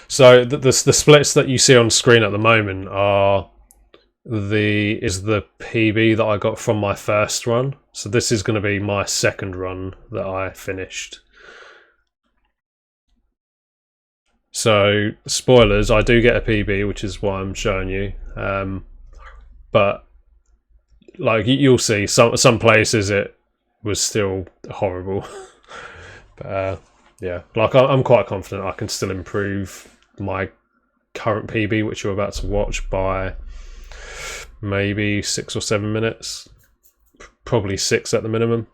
So the splits that you see on screen at the moment are the PB that I got from my first run. So this is going to be my second run that I finished. So spoilers, I do get a PB, which is why I'm showing you. But like you'll see, some places it was still horrible. But yeah, like I'm quite confident I can still improve my current PB, which you're about to watch, by maybe 6 or 7 minutes, probably 6 at the minimum.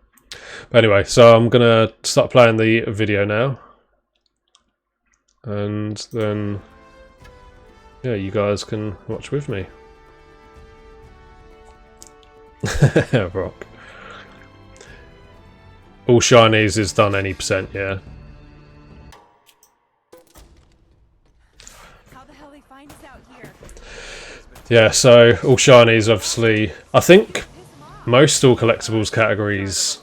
But anyway, so I'm gonna start playing the video now, and then yeah, you guys can watch with me. Rock. All shinies is done any percent, yeah. How the hell they find us out here? Yeah, so all shinies, obviously. I think most all collectibles categories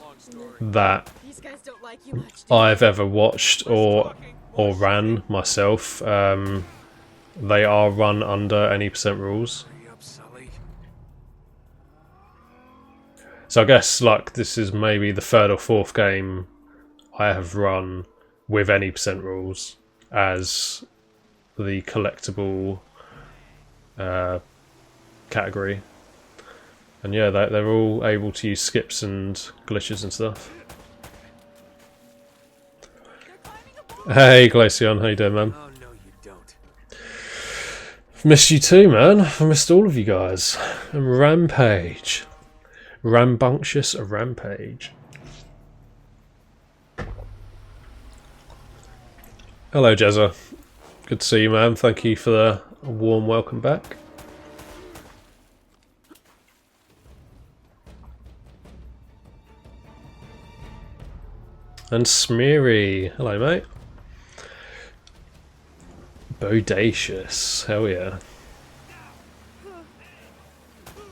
that These guys don't like you much. I've ever watched or ran myself, they are run under any percent rules. So I guess like this is maybe the third or fourth game I have run with any percent rules as the collectible category. And yeah, they're all able to use skips and glitches and stuff. Hey Glaceon, how you doing, man? Oh no, you don't. Missed you too, man. I missed all of you guys. And Rampage. Rambunctious Rampage. Hello, Jezza. Good to see you, man. Thank you for the warm welcome back. And Smeary. Hello, mate. Bodacious. Hell yeah.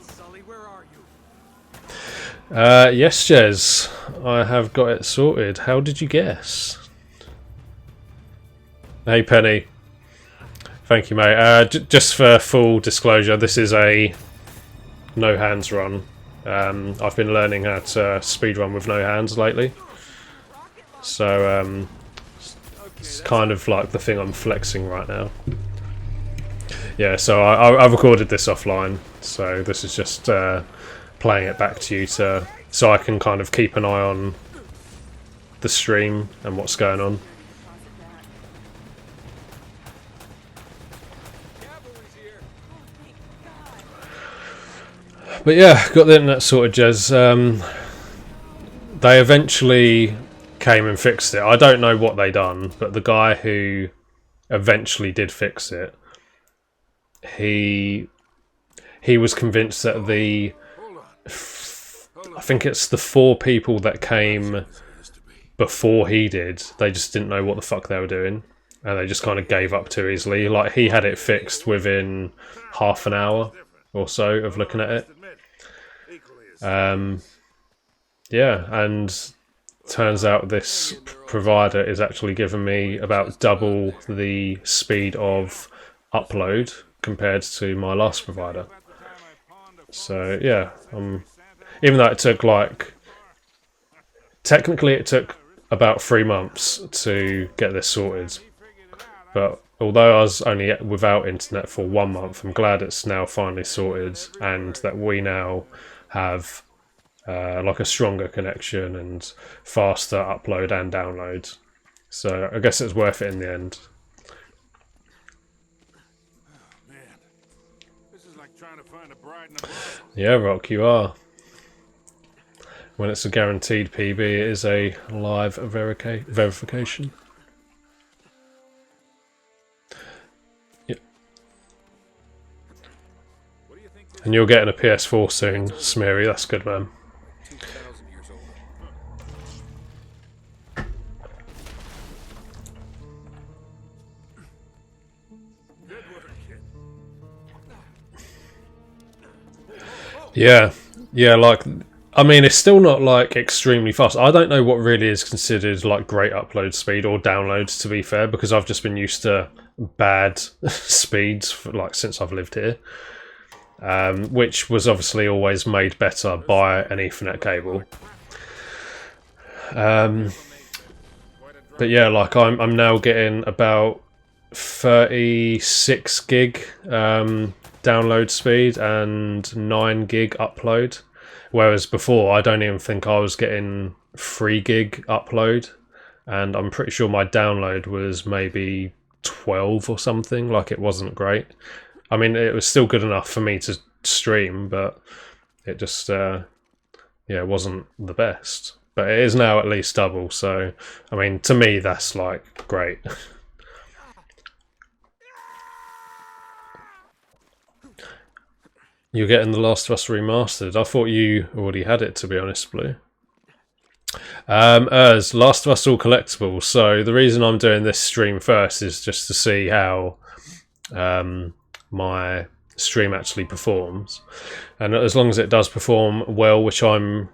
Sully, where are you? Yes, Jez. I have got it sorted. How did you guess? Hey, Penny. Thank you, mate. Just for full disclosure, this is a no hands run. I've been learning how to speedrun with no hands lately. So, it's kind of like the thing I'm flexing right now. Yeah, so I recorded this offline, so this is just playing it back to you so I can kind of keep an eye on the stream and what's going on. But yeah, got the internet sorted, Jez. They eventually came and fixed it. I don't know what they done, but the guy who eventually did fix it, he was convinced that I think it's the 4 people that came before he did, they just didn't know what the fuck they were doing, and they just kind of gave up too easily. Like, he had it fixed within half an hour or so of looking at it. Yeah, and turns out this provider is actually giving me about double the speed of upload compared to my last provider. So yeah, even though it took technically it took about 3 months to get this sorted, but although I was only without internet for 1 month, I'm glad it's now finally sorted and that we now have like a stronger connection and faster upload and download. So I guess it's worth it in the end. Yeah, Rock, you are. When it's a guaranteed PB, it is a live verification. Yeah. And you're getting a PS4 soon, Smeary. That's good, man. Yeah, like I mean, it's still not like extremely fast. I don't know what really is considered like great upload speed or downloads, to be fair, because I've just been used to bad speeds for, like since I've lived here, which was obviously always made better by an Ethernet cable. But yeah, like I'm now getting about 36 gig download speed and 9 gig upload. Whereas before, I don't even think I was getting 3 gig upload, and I'm pretty sure my download was maybe 12 or something. Like, it wasn't great. I mean, it was still good enough for me to stream, but it just, yeah, it wasn't the best. But it is now at least double, so, I mean, to me, that's, like, great. You're getting The Last of Us Remastered. I thought you already had it, to be honest, Blue. As Last of Us All Collectibles. So the reason I'm doing this stream first is just to see how my stream actually performs. And as long as it does perform well, which I'm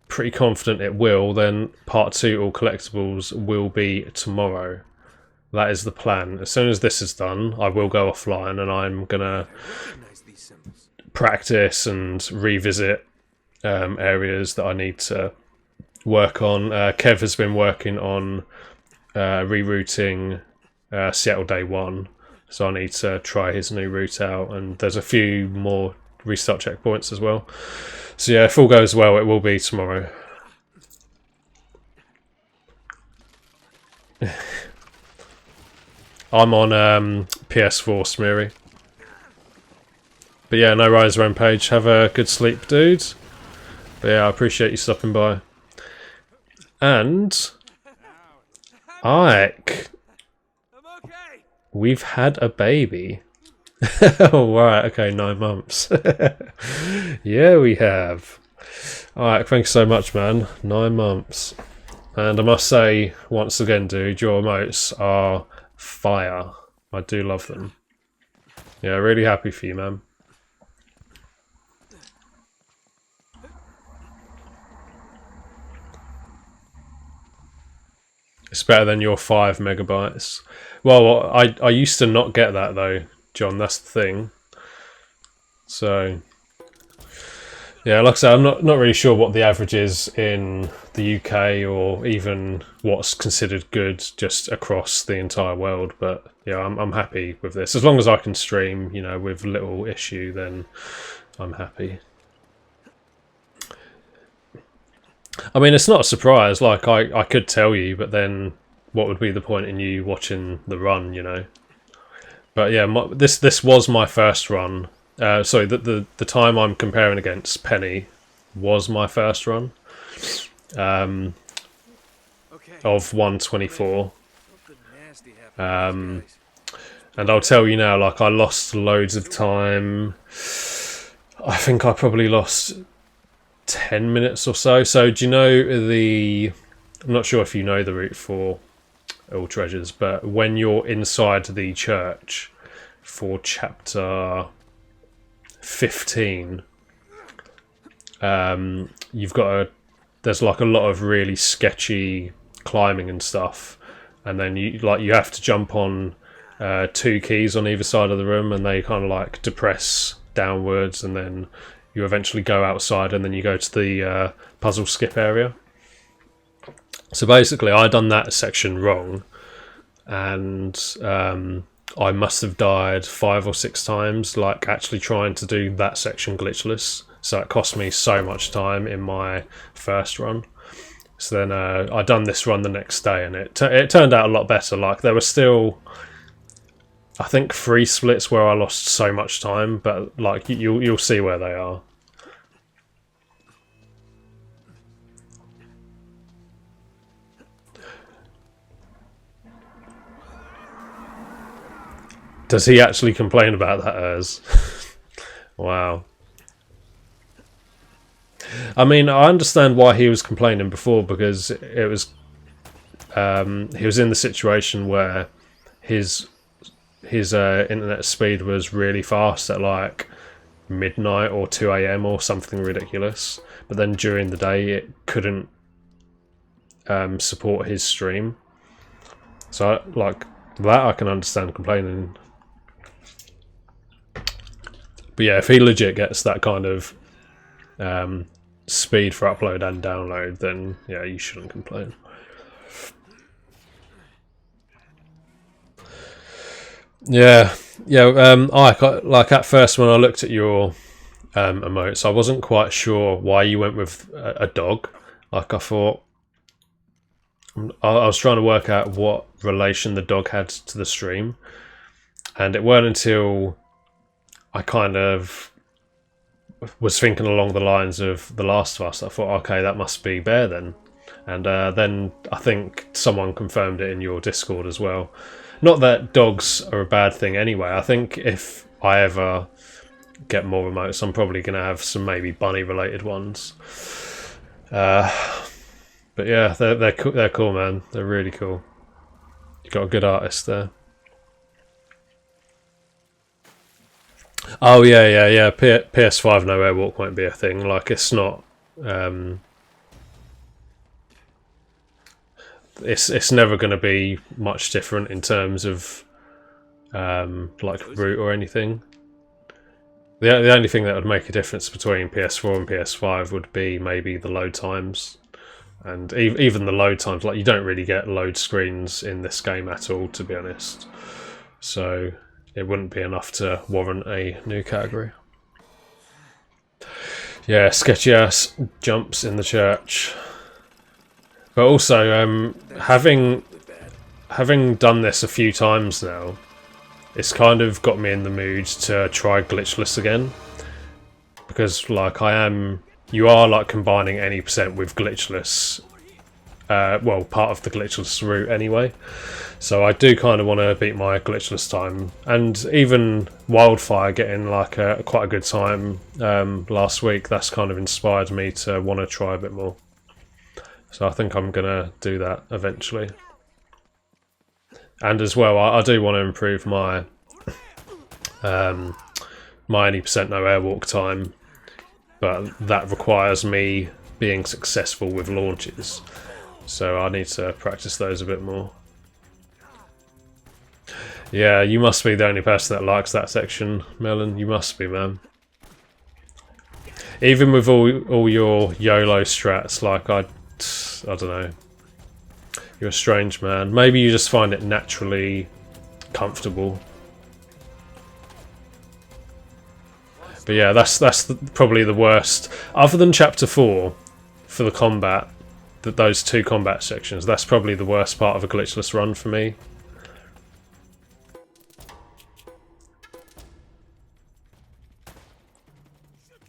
pretty confident it will, then Part 2 All Collectibles will be tomorrow. That is the plan. As soon as this is done, I will go offline and I'm going to practice and revisit areas that I need to work on. Kev has been working on rerouting Seattle Day 1, so I need to try his new route out, and there's a few more restart checkpoints as well. So yeah, if all goes well, it will be tomorrow. I'm on PS4, Smeary. But yeah, no rise rampage. Have a good sleep, dude. But yeah, I appreciate you stopping by. And Ike, we've had a baby. Oh, right, okay, 9 months. Yeah, we have. Alright, thanks so much, man. 9 months. And I must say, once again, dude, your emotes are fire. I do love them. Yeah, really happy for you, man. It's better than your 5 megabytes. Well, I used to not get that though, John. That's the thing. So yeah, like I said, I'm not really sure what the average is in the UK or even what's considered good just across the entire world. But yeah, I'm happy with this. As long as I can stream, you know, with little issue, then I'm happy. I mean, it's not a surprise. Like, I could tell you, but then what would be the point in you watching the run, you know? But yeah, this was my first run. Sorry, the time I'm comparing against, Penny, was my first run. Of 124. And I'll tell you now, like, I lost loads of time. I think I probably lost 10 minutes or so. So do you know I'm not sure if you know the route for All Treasures, but when you're inside the church for chapter 15, you've got there's like a lot of really sketchy climbing and stuff, and then you have to jump on 2 keys on either side of the room, and they kind of like depress downwards, and then you eventually go outside, and then you go to the puzzle skip area. So basically, I done that section wrong, and I must have died 5 or 6 times, like actually trying to do that section glitchless. So it cost me so much time in my first run. So then I done this run the next day, and it turned out a lot better. Like, there were still, I think, 3 splits where I lost so much time, but like you'll see where they are. Does he actually complain about that, as? Wow. I mean, I understand why he was complaining before, because it was he was in the situation where his internet speed was really fast at like midnight or 2 a.m. or something ridiculous. But then during the day, it couldn't support his stream. So, like, that I can understand complaining. But yeah, if he legit gets that kind of speed for upload and download, then yeah, you shouldn't complain. Yeah, like at first when I looked at your emotes, I wasn't quite sure why you went with a dog. Like I thought, I was trying to work out what relation the dog had to the stream, and it weren't until I kind of was thinking along the lines of The Last of Us, I thought, okay, that must be Bear then. And then I think someone confirmed it in your Discord as well. Not that dogs are a bad thing anyway. I think if I ever get more remotes, I'm probably going to have some maybe bunny related ones. But yeah, they're cool, man. They're really cool. You got a good artist there. Oh yeah. PS5 no airwalk won't be a thing. Like it's not. It's never going to be much different in terms of like route or anything. The only thing that would make a difference between PS4 and PS5 would be maybe the load times, and even the load times. Like you don't really get load screens in this game at all, to be honest. So it wouldn't be enough to warrant a new category. Yeah, sketchy ass jumps in the church. But also, having done this a few times now, it's kind of got me in the mood to try glitchless again. Because like you are like combining any percent with glitchless. Well, part of the glitchless route anyway. So I do kind of want to beat my glitchless time, and even Wildfire getting like quite a good time last week. That's kind of inspired me to want to try a bit more. So I think I'm gonna do that eventually. And as well, I do want to improve my my any percent no airwalk time, but that requires me being successful with launches. So I need to practice those a bit more. Yeah, you must be the only person that likes that section, Melon. You must be, man. Even with all your YOLO strats, like I don't know. You're a strange man. Maybe you just find it naturally comfortable. But yeah, that's probably the worst. Other than Chapter 4, for the combat, those two combat sections, that's probably the worst part of a glitchless run for me.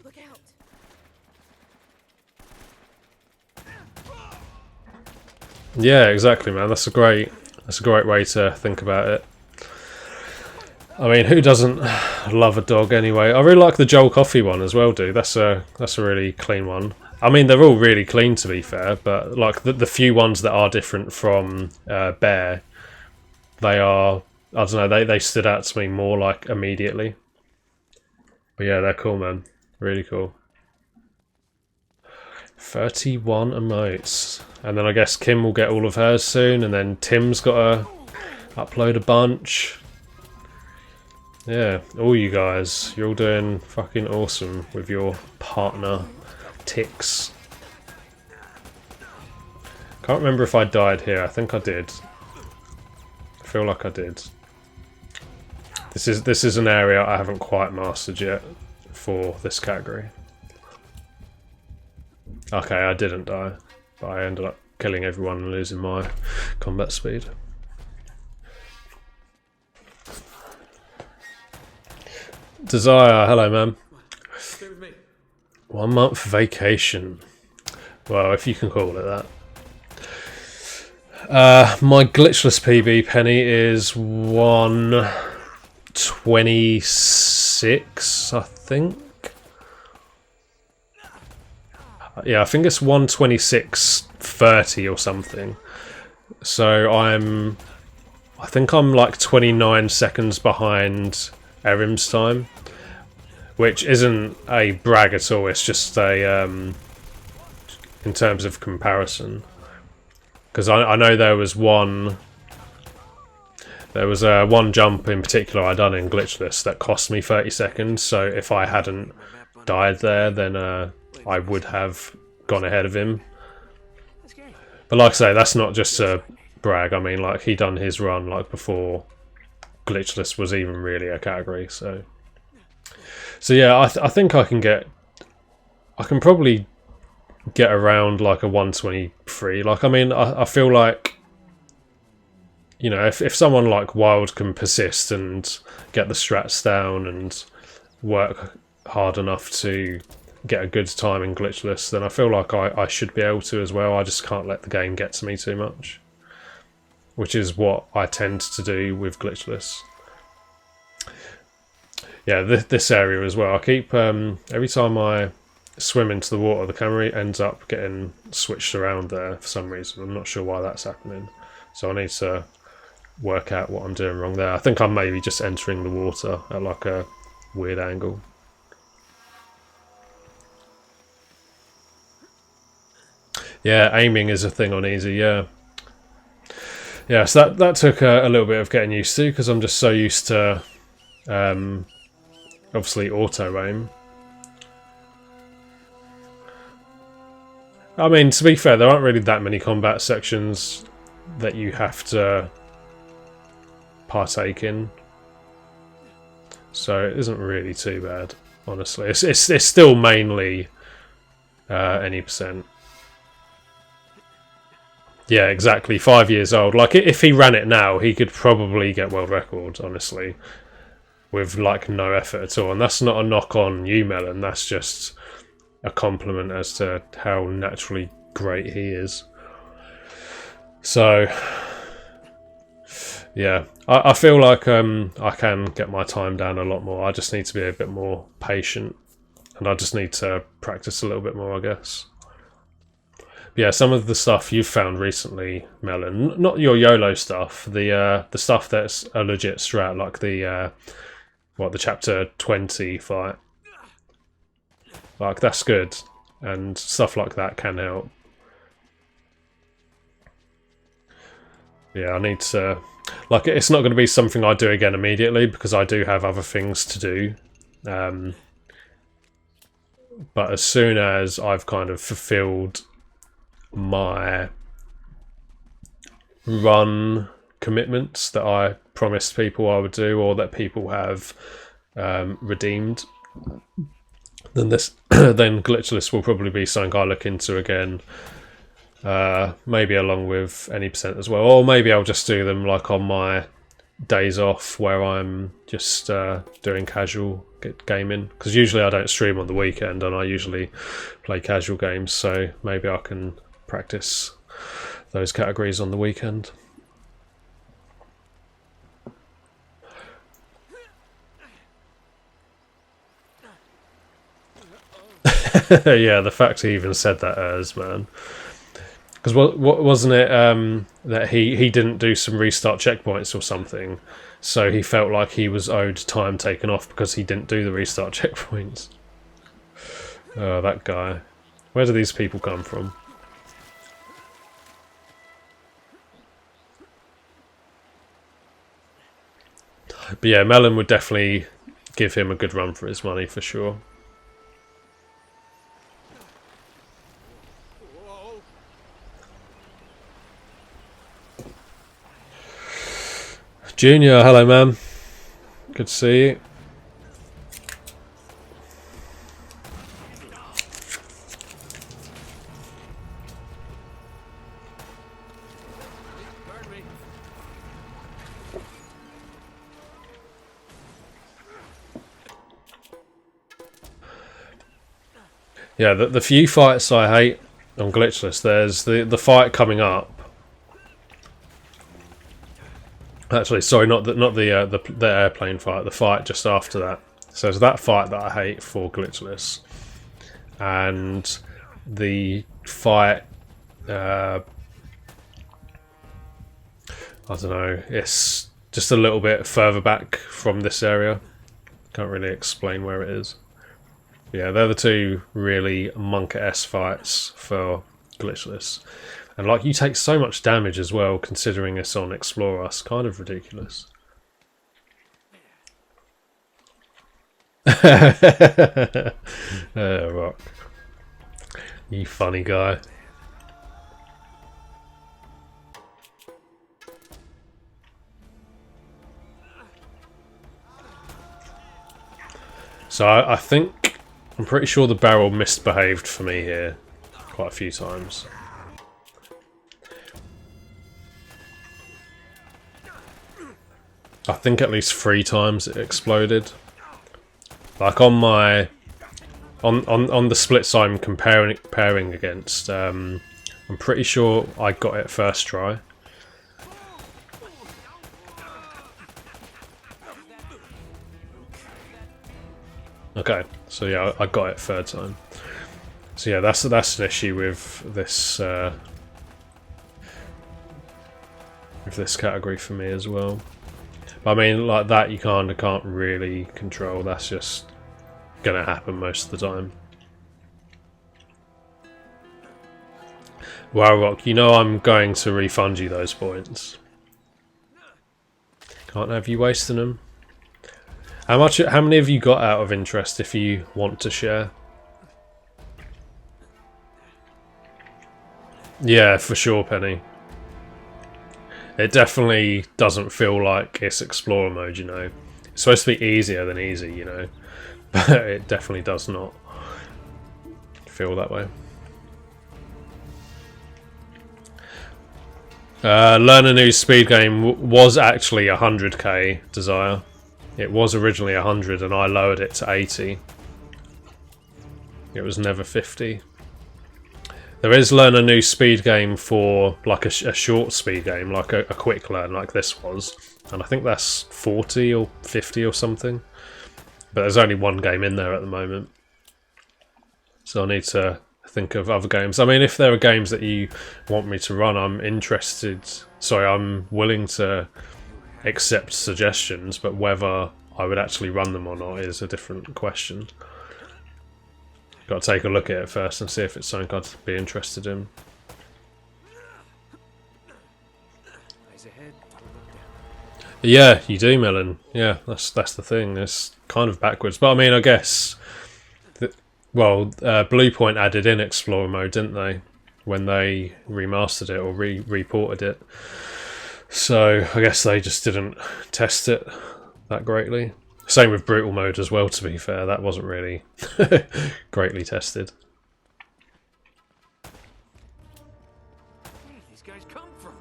Look out. Yeah, exactly, man. That's a great way to think about it. I mean, who doesn't love a dog anyway? I really like the Joel Coffey one as well, dude. That's a really clean one. I mean, they're all really clean to be fair, but like the few ones that are different from Bear, they are, I don't know, they stood out to me more like immediately. But yeah, they're cool, man. Really cool. 31 emotes. And then I guess Kim will get all of hers soon, and then Tim's got to upload a bunch. Yeah, all you guys, you're all doing fucking awesome with your partner ticks. Can't remember if I died here. I think I did. I feel like I did. This is an area I haven't quite mastered yet for this category. Okay, I didn't die, but I ended up killing everyone and losing my combat speed. Desire, hello, man. Stay with me. 1 month vacation. Well, if you can call it that. My glitchless PB penny is 126, I think. Yeah, I think it's 126.30 or something. So I think I'm like 29 seconds behind Erim's time, which isn't a brag at all. It's just a in terms of comparison, because I know there was one jump in particular I done in glitchless that cost me 30 seconds. So if I hadn't died there, then I would have gone ahead of him. But like I say, that's not just a brag. I mean, like, he done his run like before glitchless was even really a category. So yeah, I think I can probably get around like a 123. Like, I mean, I feel like, you know, if someone like Wild can persist and get the strats down and work hard enough to get a good time in glitchless, then I feel like I should be able to as well. I just can't let the game get to me too much, which is what I tend to do with glitchless. Yeah, this area as well. I keep every time I swim into the water, the camera ends up getting switched around there for some reason. I'm not sure why that's happening, so I need to work out what I'm doing wrong there. I think I'm maybe just entering the water at like a weird angle. Yeah, aiming is a thing on easy, yeah. Yeah, so that took a little bit of getting used to, because I'm just so used to obviously auto aim. I mean, to be fair, there aren't really that many combat sections that you have to partake in, so it isn't really too bad, honestly. It's still mainly any percent. Yeah, exactly. 5 years old. Like, if he ran it now, he could probably get world record, honestly, with like no effort at all. And that's not a knock on you, Melon. That's just a compliment as to how naturally great he is. So yeah, I feel like I can get my time down a lot more. I just need to be a bit more patient, and I just need to practice a little bit more, I guess. Yeah, some of the stuff you've found recently, Melon, not your YOLO stuff, the stuff that's a legit strat, like the chapter 20 fight. Like, that's good, and stuff like that can help. Yeah, I need to, like, it's not going to be something I do again immediately, because I do have other things to do. But as soon as I've kind of fulfilled my run commitments that I promised people I would do, or that people have redeemed, then then glitchless will probably be something I look into again. Maybe along with any percent as well, or maybe I'll just do them like on my days off where I'm just doing casual gaming, because usually I don't stream on the weekend and I usually play casual games, so maybe I can practice those categories on the weekend. Yeah, the fact he even said that as, man. Because what wasn't it that he didn't do some restart checkpoints or something, so he felt like he was owed time taken off because he didn't do the restart checkpoints. Oh, that guy. Where do these people come from? But yeah, Melon would definitely give him a good run for his money, for sure. Junior, hello, man. Good to see you. Yeah, the few fights I hate on glitchless, there's the fight coming up. Actually, sorry, not the airplane fight. The fight just after that. So it's that fight that I hate for glitchless, and the fight. I don't know. It's just a little bit further back from this area. Can't really explain where it is. Yeah, they're the two really monk-esque fights for glitchless. And like, you take so much damage as well, considering it's on Explorer. It's kind of ridiculous. Rock. You funny guy. So I think, I'm pretty sure the barrel misbehaved for me here quite a few times. I think at least 3 times it exploded. Like on my on the splits I'm comparing against, I'm pretty sure I got it first try. Okay, so yeah, I got it third time. So yeah, that's an issue with this category for me as well. But I mean, like that, you kind of can't really control. That's just gonna happen most of the time. Wow, Rock, you know I'm going to refund you those points. Can't have you wasting them. How many have you got out of interest if you want to share? Yeah, for sure, Penny. It definitely doesn't feel like it's Explorer mode, you know. It's supposed to be easier than easy, you know. But it definitely does not feel that way. Learn a new speed game was actually 100k, Desire. It was originally 100 and I lowered it to 80. It was never 50. There is learn a new speed game for like a short speed game, like a quick learn like this was. And I think that's 40 or 50 or something. But there's only one game in there at the moment. So I need to think of other games. I mean, if there are games that you want me to run, I'm interested. Sorry, I'm willing to accept suggestions, but whether I would actually run them or not is a different question. Got to take a look at it first and see if it's something I'd be interested in. Yeah, you do, Melon. Yeah, that's the thing. It's kind of backwards, but I mean, I guess. Bluepoint added in Explorer mode, didn't they? When they remastered it or reported it. So I guess they just didn't test it that greatly. Same with brutal mode as well, to be fair. That wasn't really greatly tested. Where did these guys come from?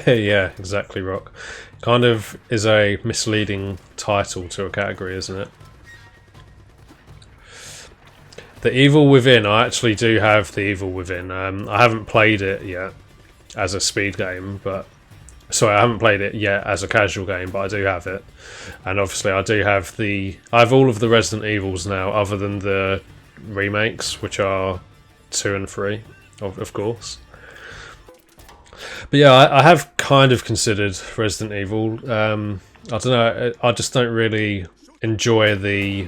Yeah, exactly, Rock. Kind of is a misleading title to a category, isn't it? The Evil Within, I actually do have The Evil Within. I haven't played it yet as a speed game, but... Sorry, I haven't played it yet as a casual game, but I do have it. And obviously I do have I have all of the Resident Evils now, other than the remakes, which are 2 and 3, of course. But yeah, I have kind of considered Resident Evil. I don't know, I just don't really enjoy the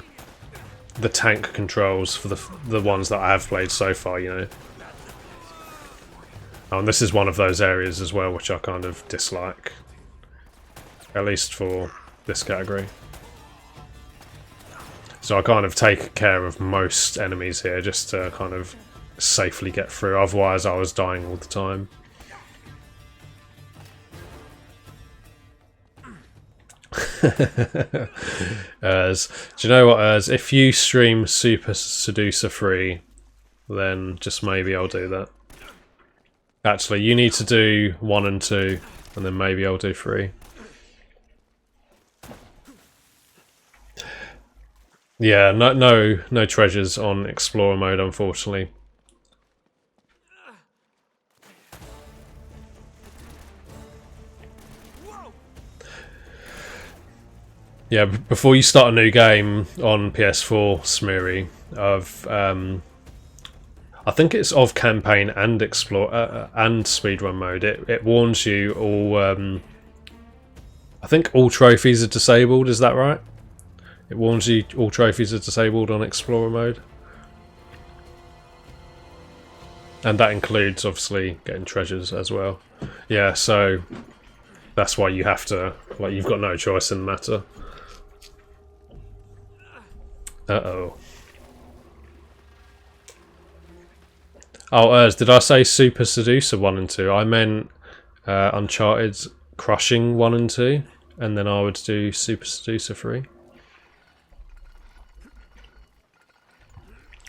tank controls for the ones that I have played so far, you know. Oh, and this is one of those areas as well which I kind of dislike. At least for this category. So I kind of take care of most enemies here just to kind of safely get through, otherwise I was dying all the time. Do you know what, if you stream Super Seducer 3, then just maybe I'll do that. Actually, you need to do 1 and 2, and then maybe I'll do 3. Yeah, no treasures on Explorer mode, unfortunately. Yeah, before you start a new game on PS4, Smeary, I think it's of campaign and explore and speedrun mode. It warns you all. I think all trophies are disabled, is that right? It warns you all trophies are disabled on Explorer mode. And that includes, obviously, getting treasures as well. Yeah, so that's why you have to, like, you've got no choice in the matter. Uh-oh. Oh, did I say Super Seducer 1 and 2? I meant Uncharted Crushing 1 and 2, and then I would do Super Seducer 3.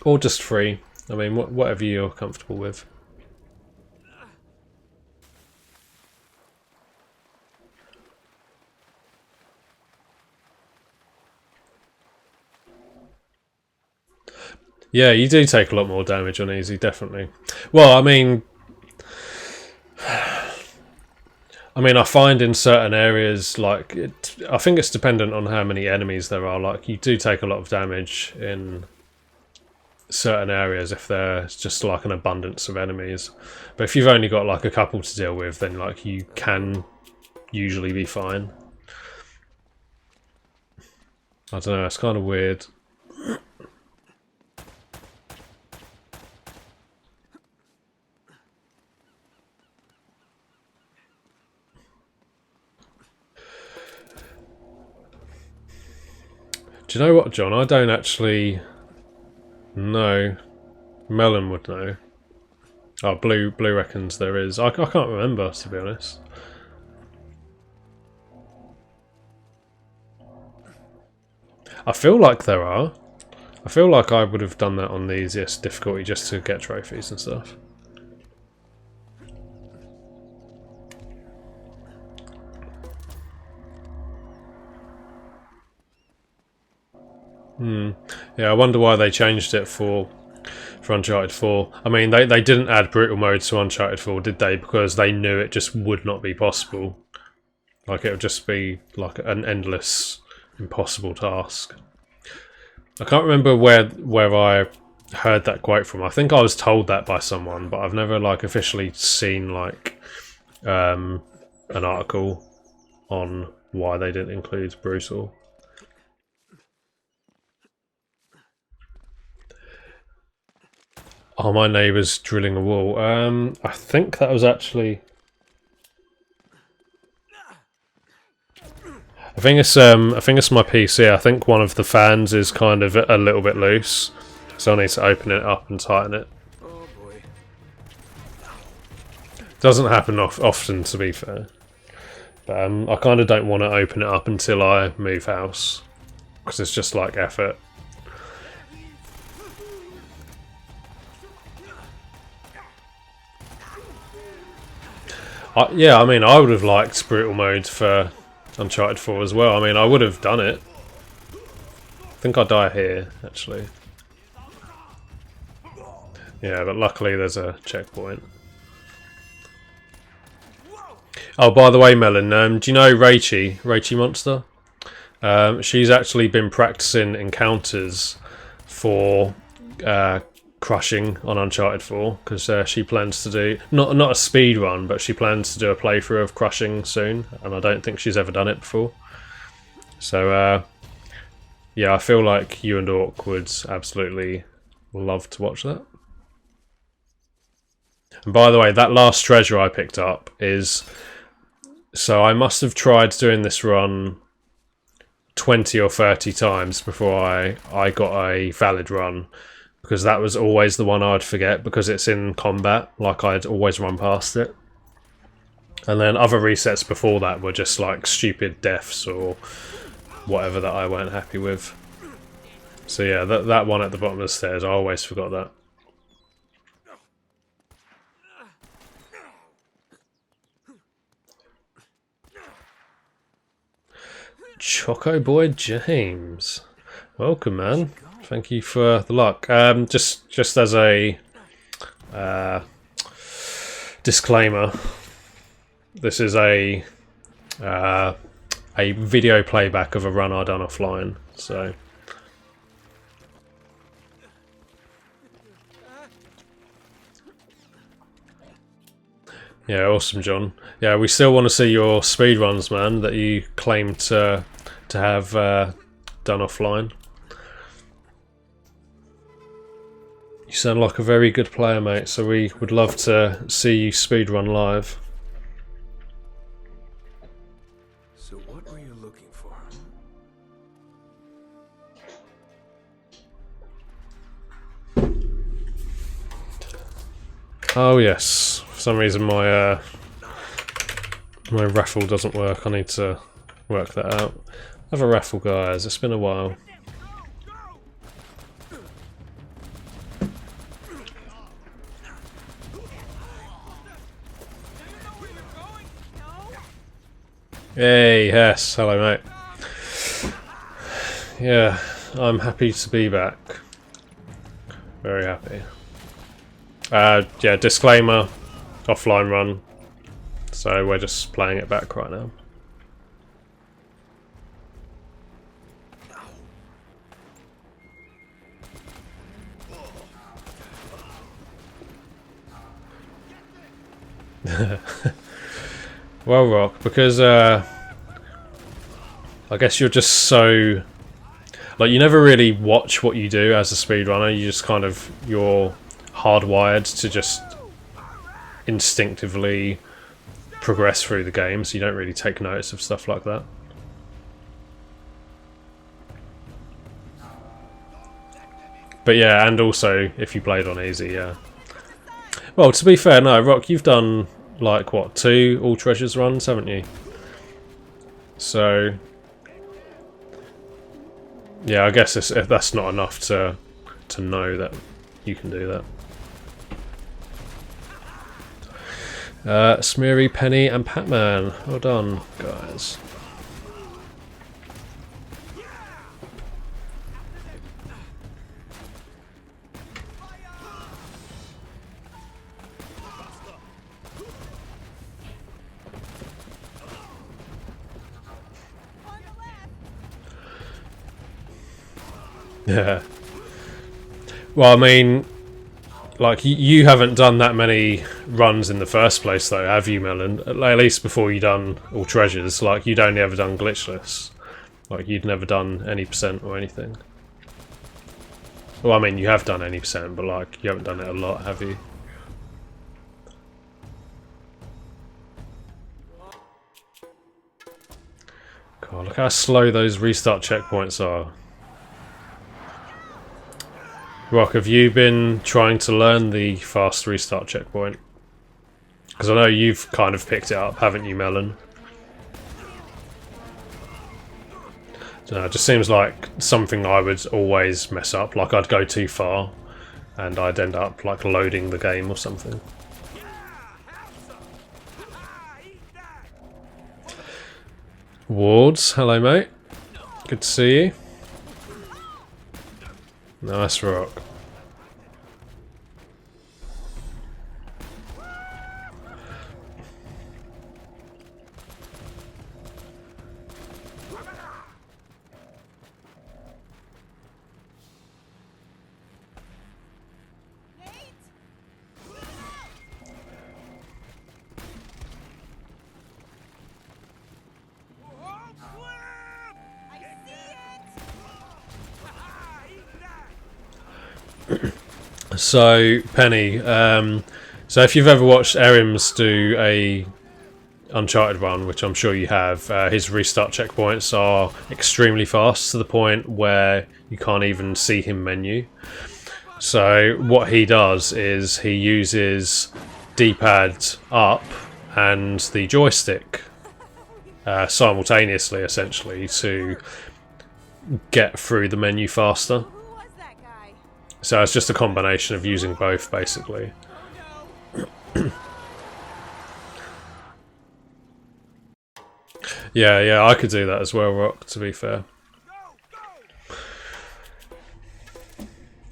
Or just 3. I mean, whatever you're comfortable with. Yeah, you do take a lot more damage on easy, definitely. Well, I mean, I find in certain areas, like, I think it's dependent on how many enemies there are. Like, you do take a lot of damage in certain areas if there's just like an abundance of enemies. But if you've only got like a couple to deal with, then like you can usually be fine. I don't know, it's kind of weird. Do you know what, John? I don't actually know. Melon would know. Oh, Blue reckons there is. I can't remember, to be honest. I feel like there are. I feel like I would have done that on the easiest difficulty just to get trophies and stuff. Yeah, I wonder why they changed it for Uncharted 4. I mean, they didn't add brutal mode to Uncharted 4, did they? Because they knew it just would not be possible. Like, it would just be like an endless, impossible task. I can't remember where I heard that quote from. I think I was told that by someone, but I've never like officially seen like an article on why they didn't include brutal. Oh, my neighbour's drilling a wall. I think that was actually. I think it's my PC. I think one of the fans is kind of a little bit loose, so I need to open it up and tighten it. Oh boy. Doesn't happen often, to be fair. But I kind of don't want to open it up until I move house, because it's just like effort. Yeah, I mean, I would have liked brutal mode for Uncharted 4 as well. I mean, I would have done it. I think I die here, actually. Yeah, but luckily there's a checkpoint. Oh, by the way, Melon, do you know Raichi Monster? She's actually been practicing encounters for crushing on Uncharted 4 because she plans to do not a speed run, but she plans to do a playthrough of crushing soon, and I don't think she's ever done it before. So yeah, I feel like you and Orc would absolutely love to watch that. And by the way, that last treasure I picked up is, so I must have tried doing this run 20 or 30 times before I got a valid run, because that was always the one I'd forget because it's in combat, like I'd always run past it. And then other resets before that were just like stupid deaths or whatever that I weren't happy with. So yeah, that one at the bottom of the stairs, I always forgot that. Choco Boy James, welcome, man. Thank you for the luck. Just as a disclaimer, this is a video playback of a run I done offline. So Yeah, awesome, John. Yeah, we still want to see your speedruns, man, that you claim to have done offline. You sound like a very good player, mate, so we would love to see you speedrun live. So what were you looking for? Oh yes, for some reason my my raffle doesn't work. I need to work that out. Have a raffle, guys. It's been a while. Hey, Hess. Hello, mate. Yeah, I'm happy to be back. Very happy. Yeah, disclaimer, offline run. So we're just playing it back right now. Well, Rock, because I guess you're just so... Like, you never really watch what you do as a speedrunner, you just kind of... You're hardwired to just instinctively progress through the game, so you don't really take notice of stuff like that. But yeah, and also, if you played on easy, yeah. Well, to be fair, no, Rock, you've done... like what, 2 all treasures runs, haven't you? So yeah, I guess if that's not enough to know that you can do that. Smeary, Penny and Patman, well done, guys. Yeah. Well, I mean, like, you haven't done that many runs in the first place, though, have you, Melon? At least before you done all treasures, like, you'd only ever done glitchless. Like, you'd never done any percent or anything. Well, I mean, you have done any percent, but, like, you haven't done it a lot, have you? God, look how slow those restart checkpoints are. Rock, have you been trying to learn the fast restart checkpoint? Because I know you've kind of picked it up, haven't you, Melon? It just seems like something I would always mess up. Like, I'd go too far, and I'd end up, like, loading the game or something. Wards, hello, mate. Good to see you. Nice, Rock. So, Penny, so if you've ever watched Erims do a Uncharted run, which I'm sure you have, his restart checkpoints are extremely fast to the point where you can't even see him menu. So what he does is he uses D-pad up and the joystick simultaneously, essentially, to get through the menu faster. So it's just a combination of using both, basically. Yeah, I could do that as well, Rock, to be fair.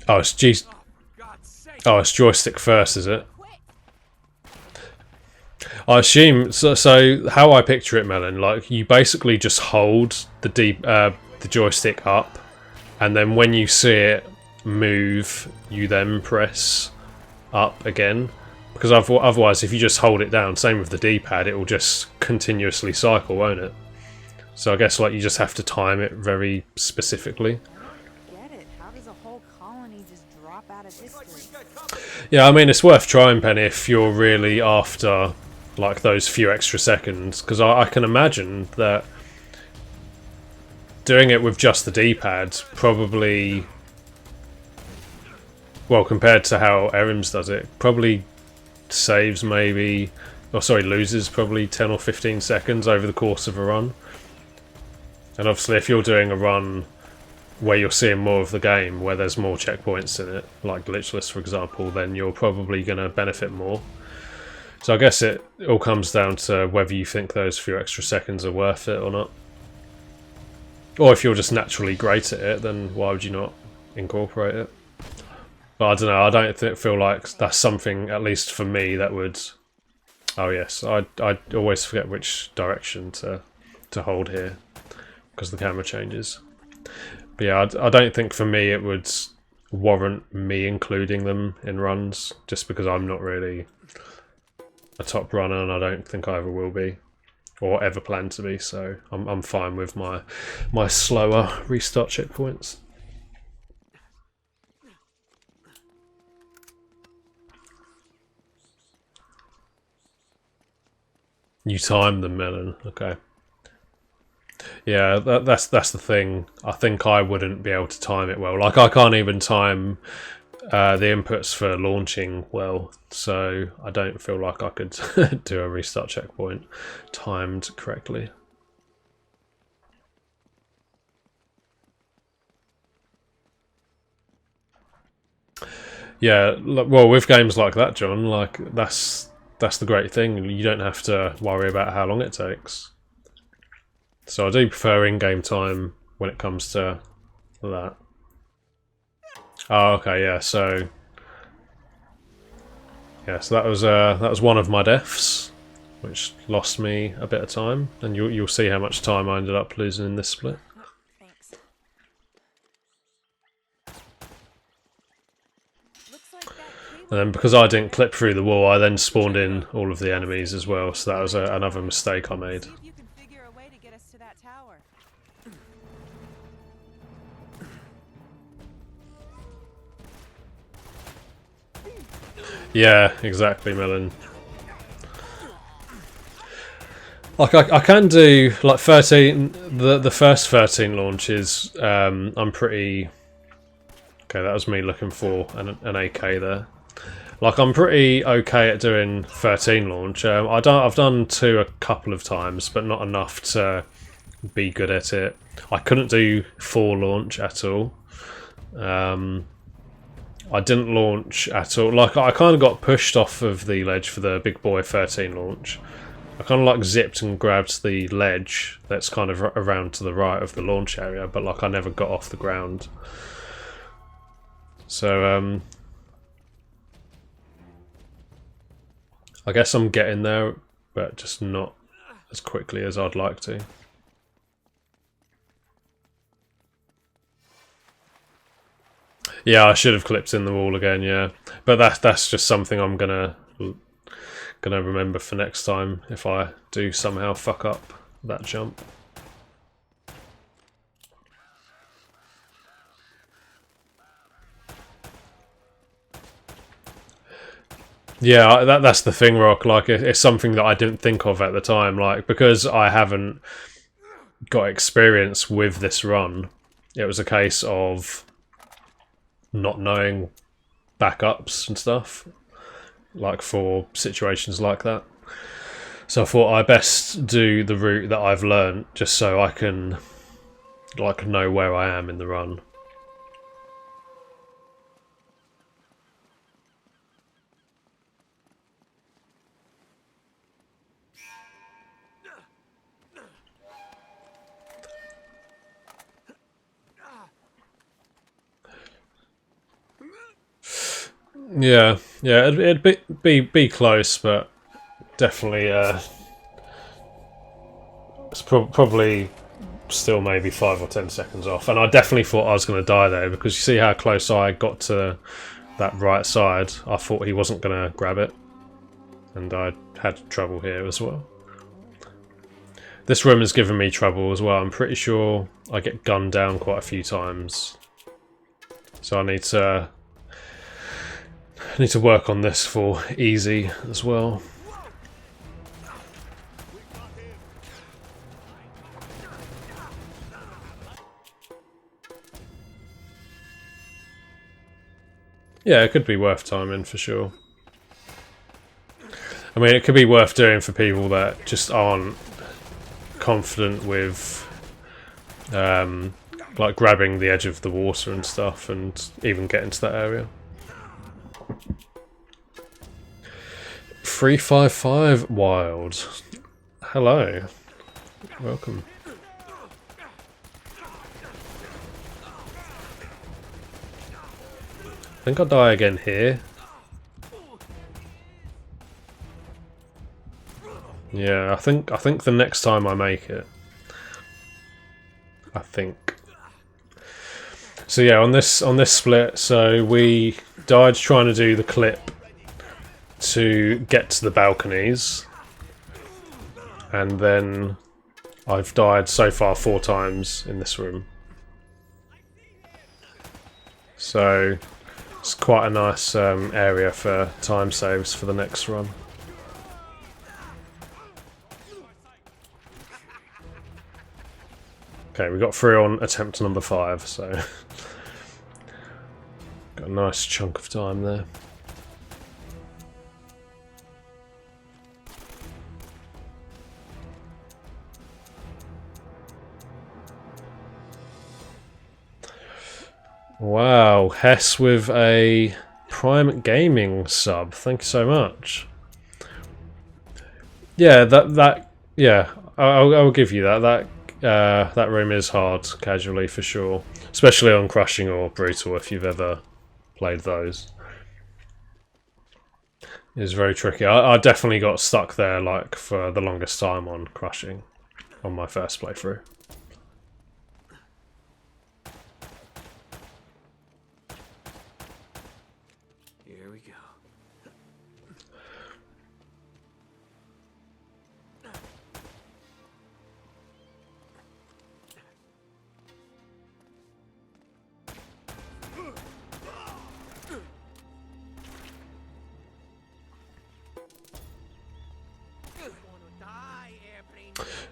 Oh, it's joystick first, is it? I assume so. How I picture it, Melon, like, you basically just hold the joystick up, and then when you see it move, you then press up again, Because otherwise, if you just hold it down, same with the D-pad, it will just continuously cycle, won't it? So I guess like you just have to time it very specifically. Get it? How does a whole colony just drop out of history? Yeah, I mean, it's worth trying, Penny, if you're really after like those few extra seconds, because I can imagine that doing it with just the D-pad probably, well, compared to how Erims does it, probably saves maybe, or sorry, loses probably 10 or 15 seconds over the course of a run. And obviously if you're doing a run where you're seeing more of the game, where there's more checkpoints in it, like glitchless for example, then you're probably going to benefit more. So I guess it all comes down to whether you think those few extra seconds are worth it or not. Or if you're just naturally great at it, then why would you not incorporate it? But I don't know, I don't feel like that's something, at least for me, that would... Oh yes, I always forget which direction to hold here, because the camera changes. But yeah, I don't think for me it would warrant me including them in runs, just because I'm not really a top runner, and I don't think I ever will be, or ever plan to be, so I'm fine with my slower restart checkpoints. You time them, Melon. Okay. Yeah, that's the thing. I think I wouldn't be able to time it well. Like I can't even time the inputs for launching well, so I don't feel like I could do a restart checkpoint timed correctly. Yeah, well, with games like that, John, like that's the great thing. You don't have to worry about how long it takes. So I do prefer in-game time when it comes to that. Oh, okay, yeah. So that was one of my deaths, which lost me a bit of time, and you'll see how much time I ended up losing in this split. Thanks. Looks like that cable. And then because I didn't clip through the wall, I then spawned in all of the enemies as well. So that was another mistake I made. See if you can figure a way to get us to that tower. Yeah, exactly, Melon. Like I can do like 13. The first 13 launches. I'm pretty. Okay, that was me looking for an AK there. Like I'm pretty okay at doing 13 launch. I've done 2 a couple of times, but not enough to be good at it. I couldn't do 4 launch at all. I didn't launch at all. Like I kind of got pushed off of the ledge for the big boy 13 launch. I kind of like zipped and grabbed the ledge that's kind of around to the right of the launch area, but like I never got off the ground. So I guess I'm getting there, but just not as quickly as I'd like to. Yeah, I should have clipped in the wall again, yeah. But that's just something I'm gonna remember for next time if I do somehow fuck up that jump. Yeah, that's the thing, Rock. Like, it's something that I didn't think of at the time. Like, because I haven't got experience with this run, it was a case of not knowing backups and stuff, like for situations like that. So I thought I best do the route that I've learned, just so I can like know where I am in the run. Yeah, it'd be close, but definitely it's probably still maybe 5 or 10 seconds off. And I definitely thought I was going to die there, because you see how close I got to that right side. I thought he wasn't going to grab it. and I had trouble here as well. This room has given me trouble as well. I'm pretty sure I get gunned down quite a few times, so I need to work on this for easy as well. Yeah, it could be worth timing for sure. I mean, it could be worth doing for people that just aren't confident with like grabbing the edge of the water and stuff and even getting to that area. 355 Wild. Hello. Welcome. I think I'll die again here. Yeah, I think the next time I make it. I think. So yeah, on this split, so we died trying to do the clip to get to the balconies, and then I've died so far 4 times in this room. So it's quite a nice area for time saves for the next run. Okay, we got through on attempt number 5, so got a nice chunk of time there. Wow, Hess with a Prime Gaming sub. Thank you so much. Yeah, yeah, I'll give you that. That room is hard casually for sure, especially on Crushing or Brutal if you've ever played those. It's very tricky. I definitely got stuck there like for the longest time on Crushing on my first playthrough. Here we go.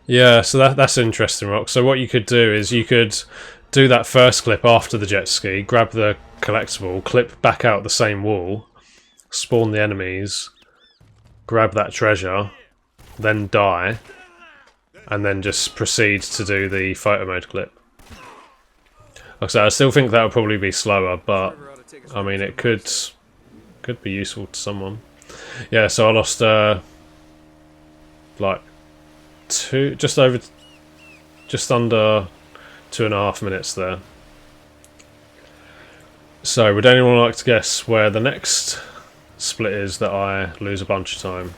Yeah, so that's interesting, Rock. So what you could do is you could do that first clip after the jet ski, grab the collectible, clip back out the same wall, spawn the enemies, grab that treasure, then die, and then just proceed to do the photo mode clip. Like I said, I still think that would probably be slower, but I mean it could be useful to someone. Yeah, so I lost like just under 2.5 minutes there. So would anyone like to guess where the next split is that I lose a bunch of time?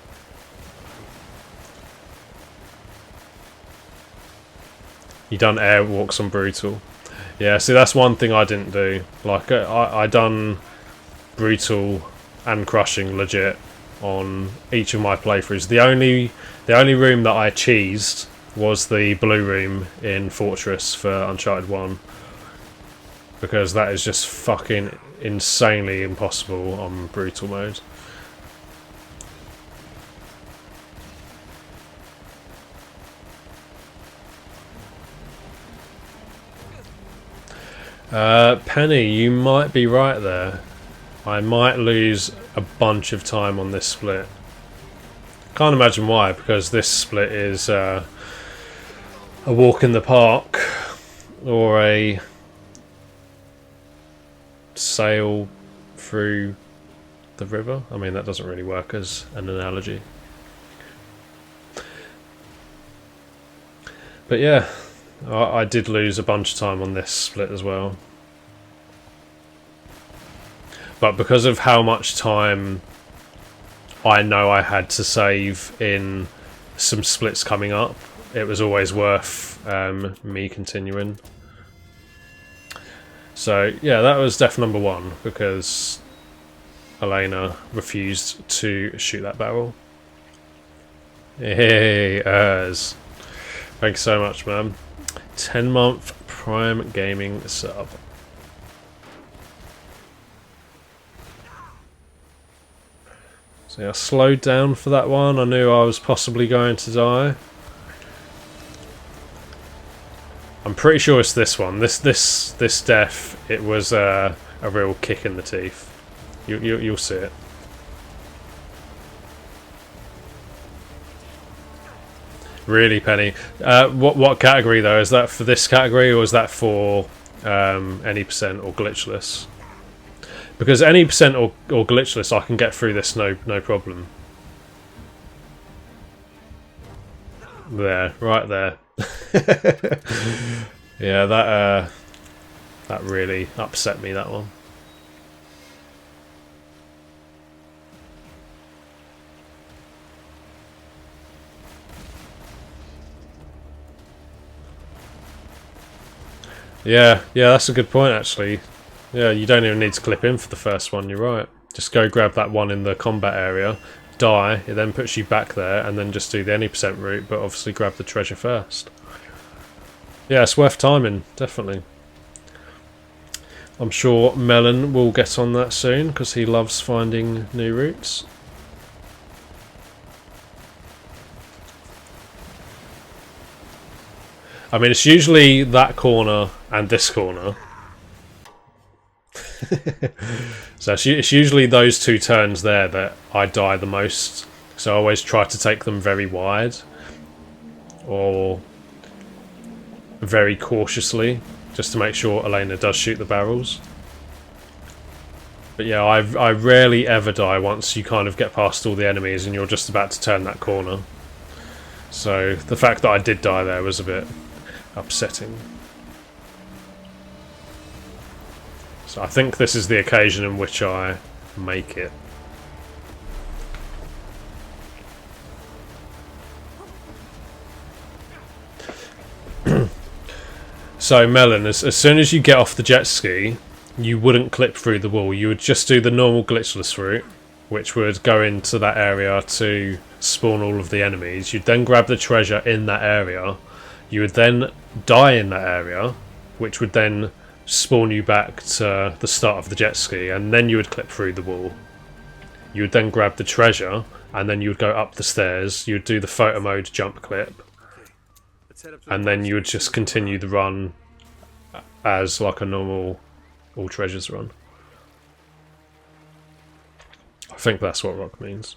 You done airwalks on Brutal. Yeah, see that's one thing I didn't do. Like I done Brutal and Crushing legit on each of my playthroughs. The only room that I cheesed was the blue room in Fortress for Uncharted 1, because that is just fucking insanely impossible on Brutal mode. Penny, you might be right there. I might lose a bunch of time on this split. Can't imagine why, because this split is a walk in the park or a sail through the river. I mean, that doesn't really work as an analogy. But yeah, I did lose a bunch of time on this split as well. But because of how much time I know I had to save in some splits coming up, it was always worth me continuing. So yeah, that was death number 1, because Elena refused to shoot that barrel. Hey, thanks so much, man. 10-month Prime Gaming sub. So yeah, I slowed down for that one. I knew I was possibly going to die. I'm pretty sure it's this one. This death. It was a real kick in the teeth. You'll see it. Really, Penny. What category though? Is that for this category or is that for any percent or glitchless? Because any percent or glitchless, I can get through this no problem. There, right there. Yeah, that really upset me, that one. Yeah, that's a good point actually. Yeah, you don't even need to clip in for the first one, you're right. Just go grab that one in the combat area, die, it then puts you back there, and then just do the any percent route, but obviously grab the treasure first. Yeah, it's worth timing, definitely. I'm sure Melon will get on that soon, because he loves finding new routes. I mean, it's usually that corner and this corner. So it's usually those two turns there that I die the most. So I always try to take them very wide. Or very cautiously. Just to make sure Elena does shoot the barrels. But yeah, I rarely ever die once you kind of get past all the enemies and you're just about to turn that corner. So the fact that I did die there was a bit upsetting. So I think this is the occasion in which I make it. So Melon, as soon as you get off the jet ski, you wouldn't clip through the wall. You would just do the normal glitchless route, which would go into that area to spawn all of the enemies. You'd then grab the treasure in that area. You would then die in that area, which would then spawn you back to the start of the jet ski, and then you would clip through the wall. You would then grab the treasure, and then you would go up the stairs. You would do the photo mode jump clip, and then you would just continue the run as like a normal all treasures run. I think that's what rock means.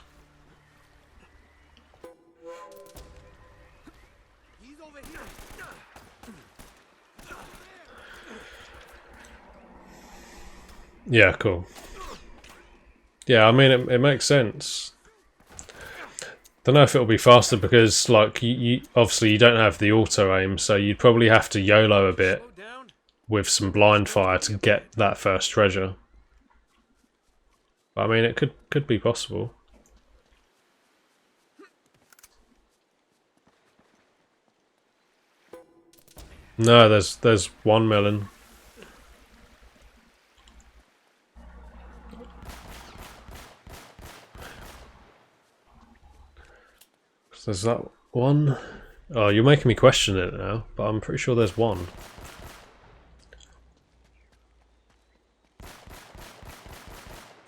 Yeah, cool. Yeah, I mean, it makes sense. Don't know if it'll be faster because, like, you obviously you don't have the auto aim, so you'd probably have to YOLO a bit with some blind fire to get that first treasure. But, I mean, it could be possible. No, there's one melon. There's that one. Oh, you're making me question it now, but I'm pretty sure there's one.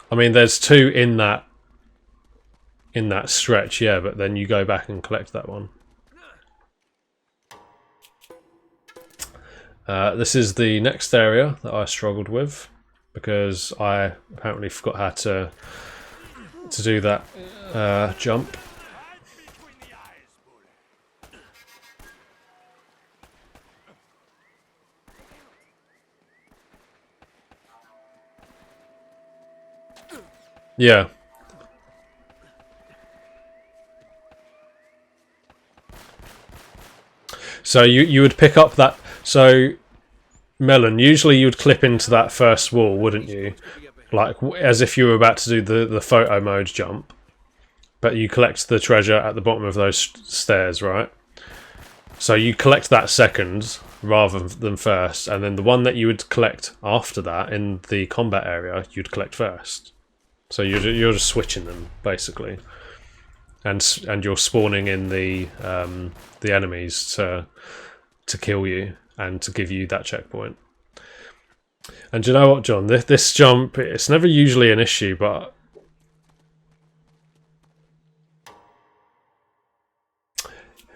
I mean, there's two in that stretch, yeah, but then you go back and collect that one. This is the next area that I struggled with because I apparently forgot how to do that jump. Yeah. So you would pick up that. So Melon, usually you would clip into that first wall, wouldn't you? Like as if you were about to do the photo mode jump. But you collect the treasure at the bottom of those stairs, right? So you collect that second rather than first, and then the one that you would collect after that in the combat area, you'd collect first. So you're just switching them, basically. and you're spawning in the enemies to kill you and to give you that checkpoint. And do you know what, John? This jump, it's never usually an issue, but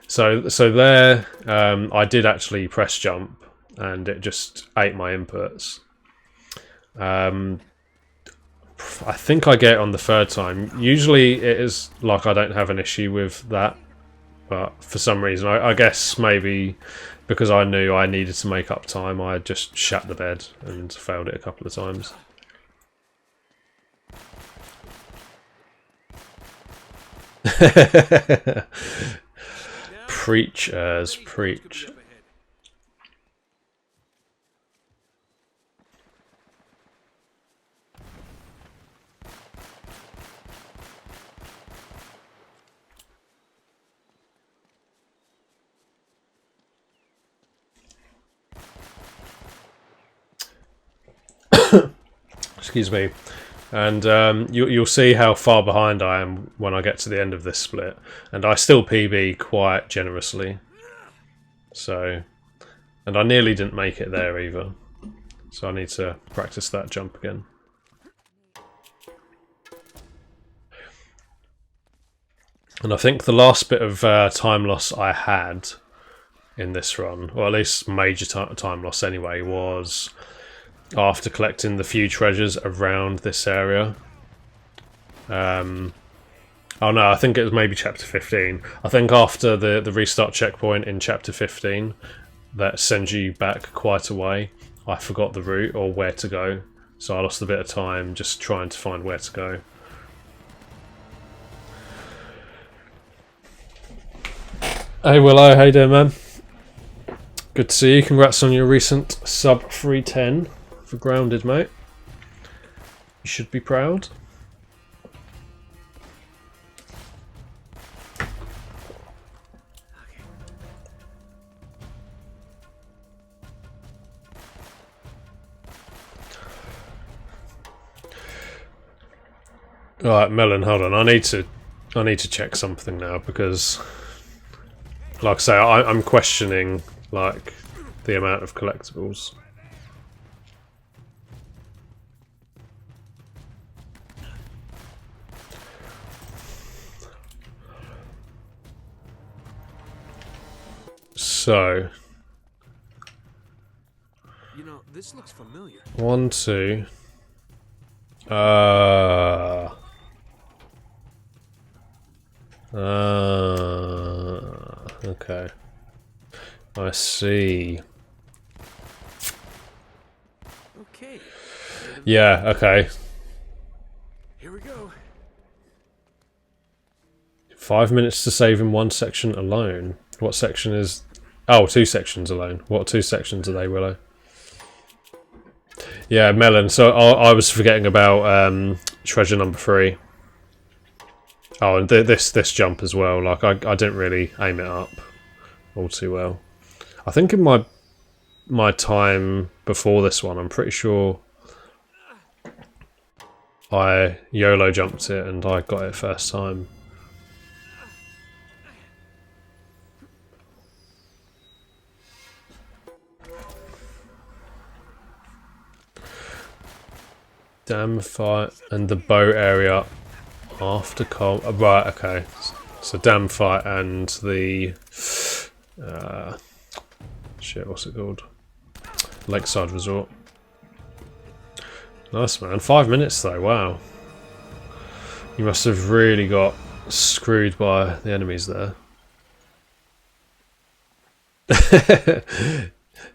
so there, I did actually press jump, and it just ate my inputs. I think I get it on the third time. Usually it is like I don't have an issue with that, but for some reason, I guess maybe because I knew I needed to make up time, I just shat the bed and failed it a couple of times. Preachers, preach. Excuse me. And you'll see how far behind I am when I get to the end of this split. And I still PB quite generously. So, and I nearly didn't make it there either. So I need to practice that jump again. And I think the last bit of time loss I had in this run, or at least major time loss anyway, was after collecting the few treasures around this area. Oh no, I think it was maybe chapter 15. I think after the restart checkpoint in chapter 15 that sends you back quite a way, I forgot the route or where to go, so I lost a bit of time just trying to find where to go. Hey Willow, how you doing, man? Good to see you. Congrats on your recent sub 310 for Grounded, mate. You should be proud. Alright, Melon, hold on. I need to check something now because, like I say, I'm questioning like the amount of collectibles. So, You know, this looks familiar. 1, 2. Okay. I see. Okay. Yeah, okay. Here we go. 5 minutes to save in one section alone. What section is... Oh, 2 sections alone. What 2 sections are they, Willow? Yeah, Melon. So I was forgetting about treasure number 3. Oh, and this jump as well. Like, I didn't really aim it up all too well. I think in my time before this one, I'm pretty sure I YOLO jumped it and I got it first time. Dam fight and the boat area after right, okay. So dam fight and the shit, what's it called? Lakeside Resort. Nice, man. 5 minutes though, wow. You must have really got screwed by the enemies there.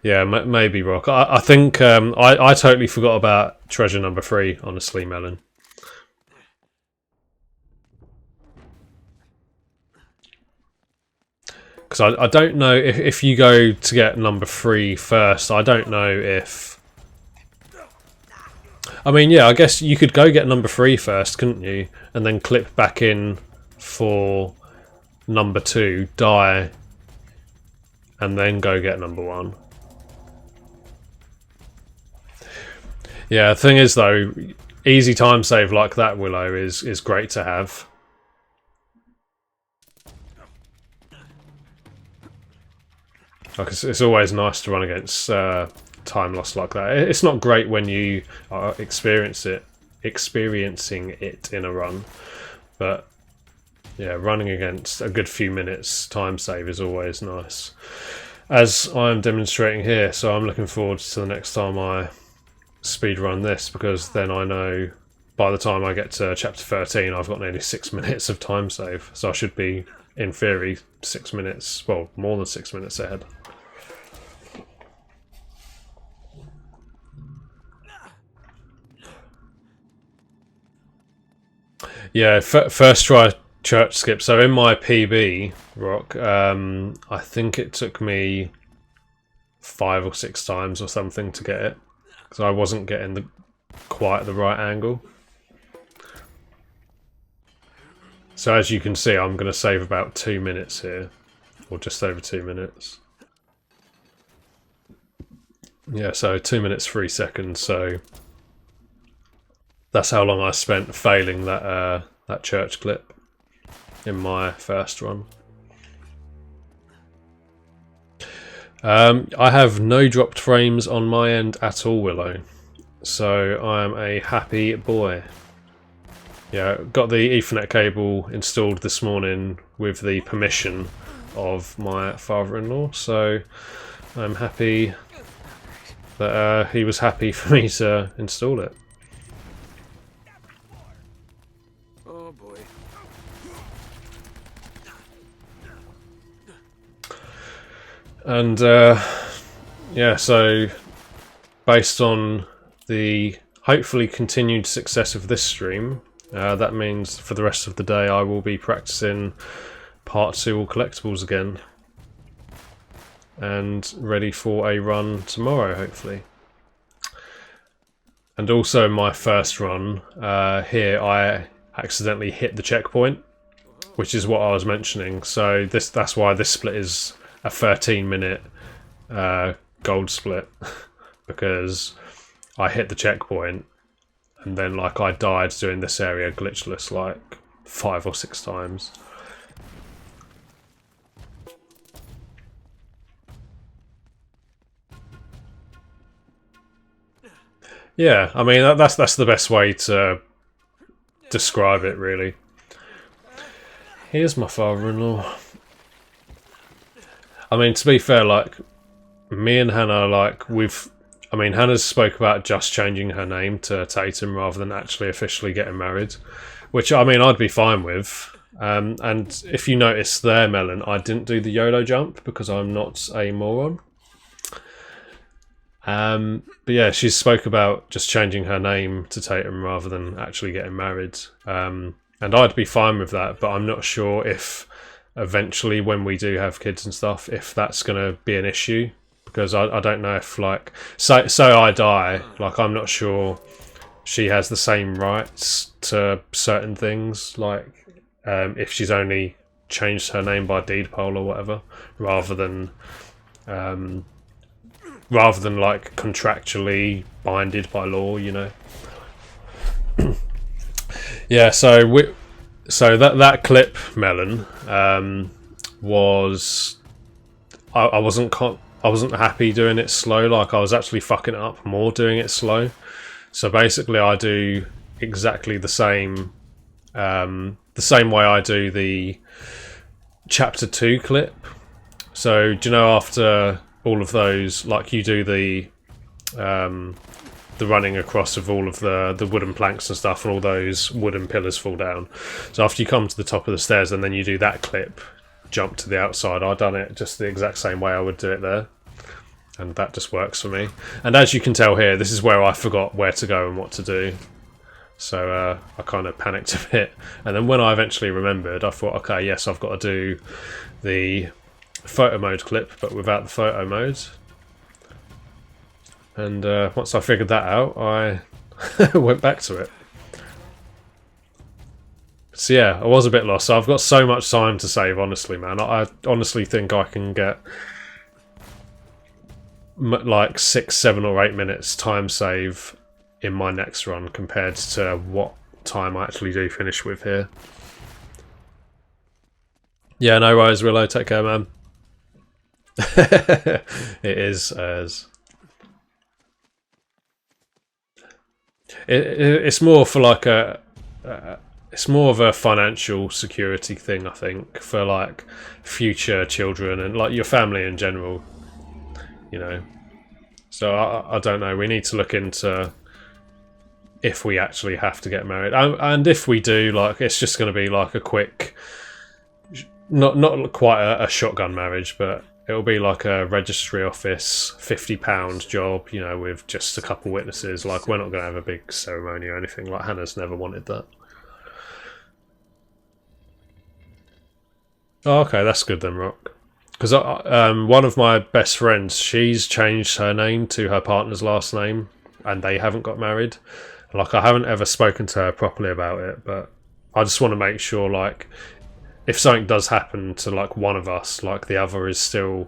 Yeah, maybe, Rock. I think I totally forgot about treasure number 3, honestly, Melon. Because I don't know if you go to get number 3 first, I don't know if... I mean, yeah, I guess you could go get number 3 first, couldn't you? And then clip back in for number 2, die, and then go get number 1. Yeah, the thing is though, easy time save like that, Willow, is great to have. Like it's always nice to run against time loss like that. It's not great when you are experiencing it in a run, but yeah, running against a good few minutes time save is always nice, as I'm demonstrating here. So I'm looking forward to the next time I speedrun this, because then I know by the time I get to chapter 13 I've got nearly 6 minutes of time save, so I should be, in theory, 6 minutes, well, more than 6 minutes ahead. Yeah, first try church skip. So in my PB, Rock, I think it took me 5 or 6 times or something to get it, because I wasn't getting quite the right angle. So as you can see, I'm going to save about 2 minutes here, or just over 2 minutes. Yeah, so 2 minutes 3 seconds. So that's how long I spent failing that that church clip in my first run. I have no dropped frames on my end at all, Willow. So I am a happy boy. Yeah, got the Ethernet cable installed this morning with the permission of my father-in-law, so I'm happy that he was happy for me to install it. Oh boy. And yeah, so based on the hopefully continued success of this stream, that means for the rest of the day I will be practicing part 2 all collectibles again, and ready for a run tomorrow, hopefully. And also my first run, here I accidentally hit the checkpoint, which is what I was mentioning. So that's why this split is a 13-minute gold split, because I hit the checkpoint and then like I died doing this area glitchless like 5 or 6 times. Yeah, I mean that's the best way to describe it, really. Here's my father-in-law. I mean, to be fair, like me and Hannah, like I mean, Hannah's spoke about just changing her name to Tatum rather than actually officially getting married, which I mean I'd be fine with. And if you notice there, Melon, I didn't do the YOLO jump because I'm not a moron. But yeah, she spoke about just changing her name to Tatum rather than actually getting married. And I'd be fine with that, but I'm not sure if eventually when we do have kids and stuff, if that's going to be an issue. Because I don't know if, like, so I die, like, I'm not sure she has the same rights to certain things, like, if she's only changed her name by deed poll or whatever, rather than like contractually binded by law, you know. Yeah, so that clip, Melon, was I wasn't happy doing it slow. Like I was actually fucking it up more doing it slow. So basically, I do exactly the same way I do the chapter 2 clip. So do you know, after all of those, like you do the running across of all of the wooden planks and stuff, and all those wooden pillars fall down. So after you come to the top of the stairs, and then you do that clip, jump to the outside. I done it just the exact same way I would do it there, and that just works for me. And as you can tell here, this is where I forgot where to go and what to do, so I kind of panicked a bit. And then when I eventually remembered, I thought, okay, yes, I've got to do the photo mode clip, but without the photo mode. And once I figured that out, I went back to it. So yeah, I was a bit lost. So I've got so much time to save, honestly, man. I honestly think I can get like 6, 7 or 8 minutes time save in my next run compared to what time I actually do finish with here. Yeah, no worries, Willow. Take care, man. It is as it's more for like it's more of a financial security thing, I think, for like future children and like your family in general, you know. So I don't know. We need to look into if we actually have to get married, and if we do, like, it's just going to be like a quick, not quite a shotgun marriage, but it'll be like a registry office £50 job, you know, with just a couple witnesses. Like, we're not going to have a big ceremony or anything. Like, Hannah's never wanted that. Oh, okay, that's good then, Rock. Because one of my best friends, she's changed her name to her partner's last name, and they haven't got married. Like, I haven't ever spoken to her properly about it, but I just want to make sure, like, if something does happen to like one of us, like the other is still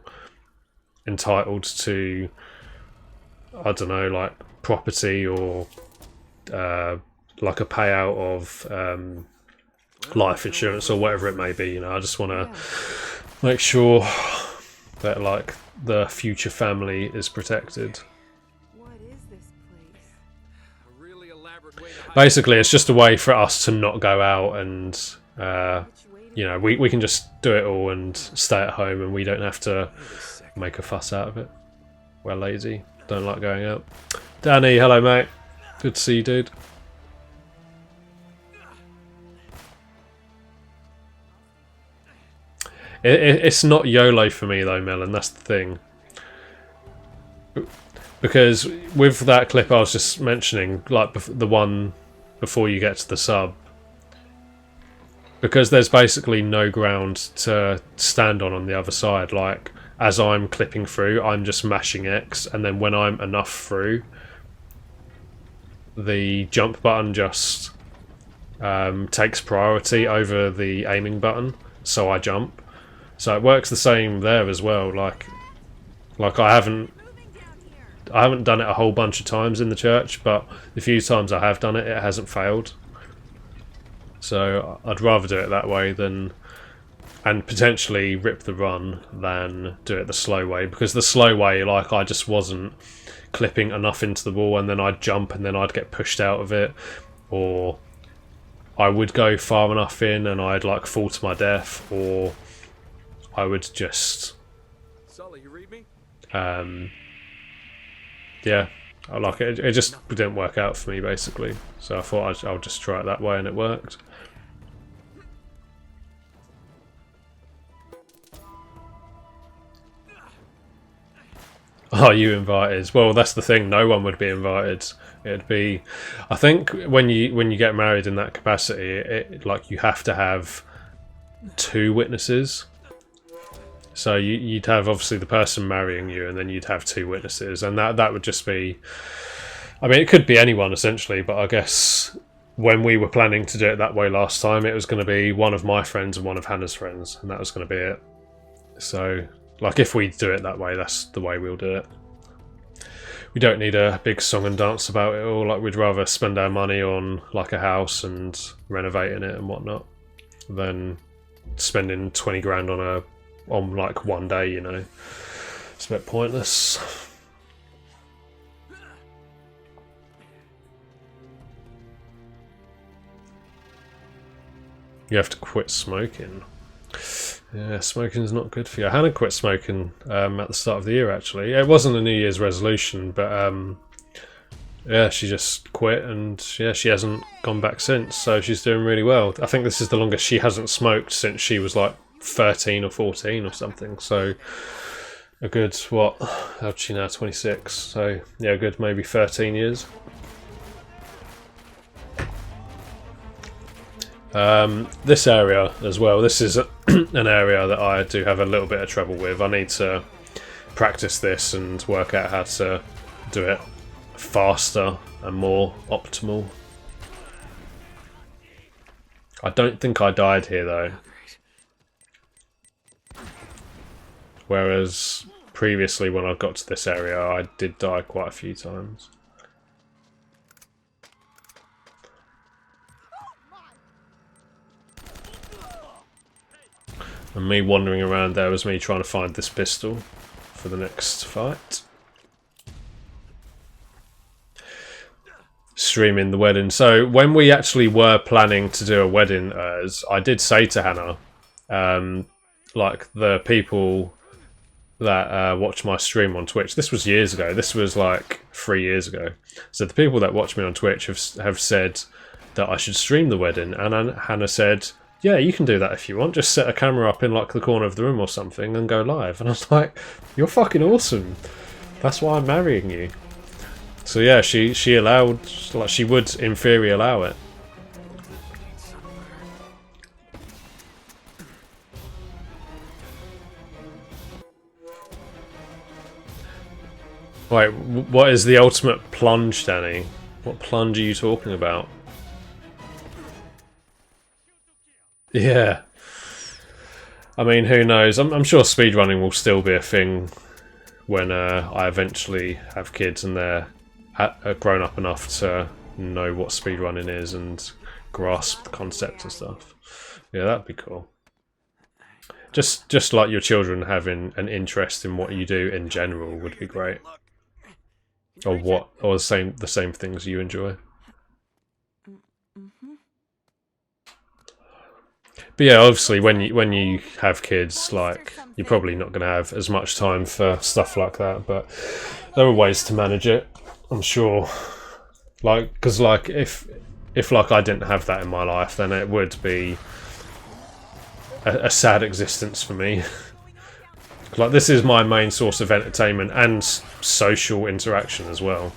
entitled to, I don't know, like property or like a payout of life insurance or whatever it may be. You know, I just want to make sure that like the future family is protected. What is this place? A really elaborate way to hide. Basically, it's just a way for us to not go out and you know, we can just do it all and stay at home, and we don't have to make a fuss out of it. We're lazy, don't like going out. Danny, hello mate. Good to see you, dude. It's not YOLO for me though, Melon, that's the thing. Because with that clip I was just mentioning, like the one before you get to the sub, because there's basically no ground to stand on the other side. Like, as I'm clipping through, I'm just mashing X, and then when I'm enough through, the jump button just takes priority over the aiming button, so I jump. So it works the same there as well. Like I haven't done it a whole bunch of times in the church, but the few times I have done it, it hasn't failed. So I'd rather do it that way than, and potentially rip the run, than do it the slow way. Because the slow way, like, I just wasn't clipping enough into the wall, and then I'd jump and then I'd get pushed out of it, or I would go far enough in and I'd like fall to my death, or I would just Sully, you read me? yeah, I like it. It just didn't work out for me basically. So I thought I'll just try it that way, and it worked. Are you invited? Well, that's the thing. No one would be invited. It'd be, I think, when you get married in that capacity, like you have to have 2 witnesses. So you'd have obviously the person marrying you, and then you'd have 2 witnesses, and that would just be. I mean, it could be anyone essentially, but I guess when we were planning to do it that way last time, it was going to be one of my friends and one of Hannah's friends, and that was going to be it. So, like, if we do it that way, that's the way we'll do it. We don't need a big song and dance about it all. Like, we'd rather spend our money on like a house and renovating it and whatnot than spending 20 grand on like one day. You know, it's a bit pointless. You have to quit smoking. Yeah, smoking's not good for you. Hannah quit smoking at the start of the year, actually. It wasn't a New Year's resolution, but yeah, she just quit, and yeah, she hasn't gone back since, so she's doing really well. I think this is the longest she hasn't smoked since she was like 13 or 14 or something, so a good, what, how's she now, 26, so yeah, a good maybe 13 years. This area as well, this is an area that I do have a little bit of trouble with. I need to practice this and work out how to do it faster and more optimal. I don't think I died here though, whereas previously when I got to this area I did die quite a few times. And me wandering around there was me trying to find this pistol for the next fight. Streaming the wedding. So when we actually were planning to do a wedding, I did say to Hannah, like the people that watch my stream on Twitch, this was years ago, this was like 3 years ago, so the people that watch me on Twitch have said that I should stream the wedding, and Hannah said, yeah, you can do that if you want, just set a camera up in like the corner of the room or something and go live. And I was like, you're fucking awesome, that's why I'm marrying you. So yeah, she allowed, like she would in theory allow it. Wait, what is the ultimate plunge, Danny? What plunge are you talking about? Yeah. I mean, who knows? I'm sure speedrunning will still be a thing when I eventually have kids and they're grown up enough to know what speedrunning is and grasp the concept and stuff. Yeah, that'd be cool. Just like your children having an interest in what you do in general would be great. Or the same things you enjoy. But yeah, obviously when you have kids, like you're probably not going to have as much time for stuff like that. But there are ways to manage it, I'm sure. Like, because like if like I didn't have that in my life, then it would be a sad existence for me. Like, this is my main source of entertainment and social interaction as well.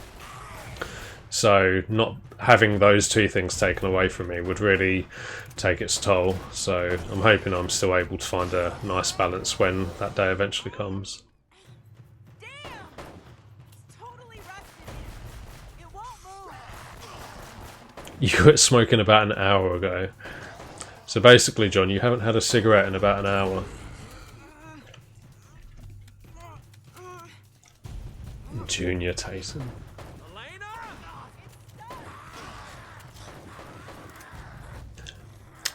So not having those two things taken away from me would really take its toll. So I'm hoping I'm still able to find a nice balance when that day eventually comes. Damn! It's totally rusted. It won't move. You quit smoking about an hour ago. So basically, John, you haven't had a cigarette in about an hour. Junior Tatum.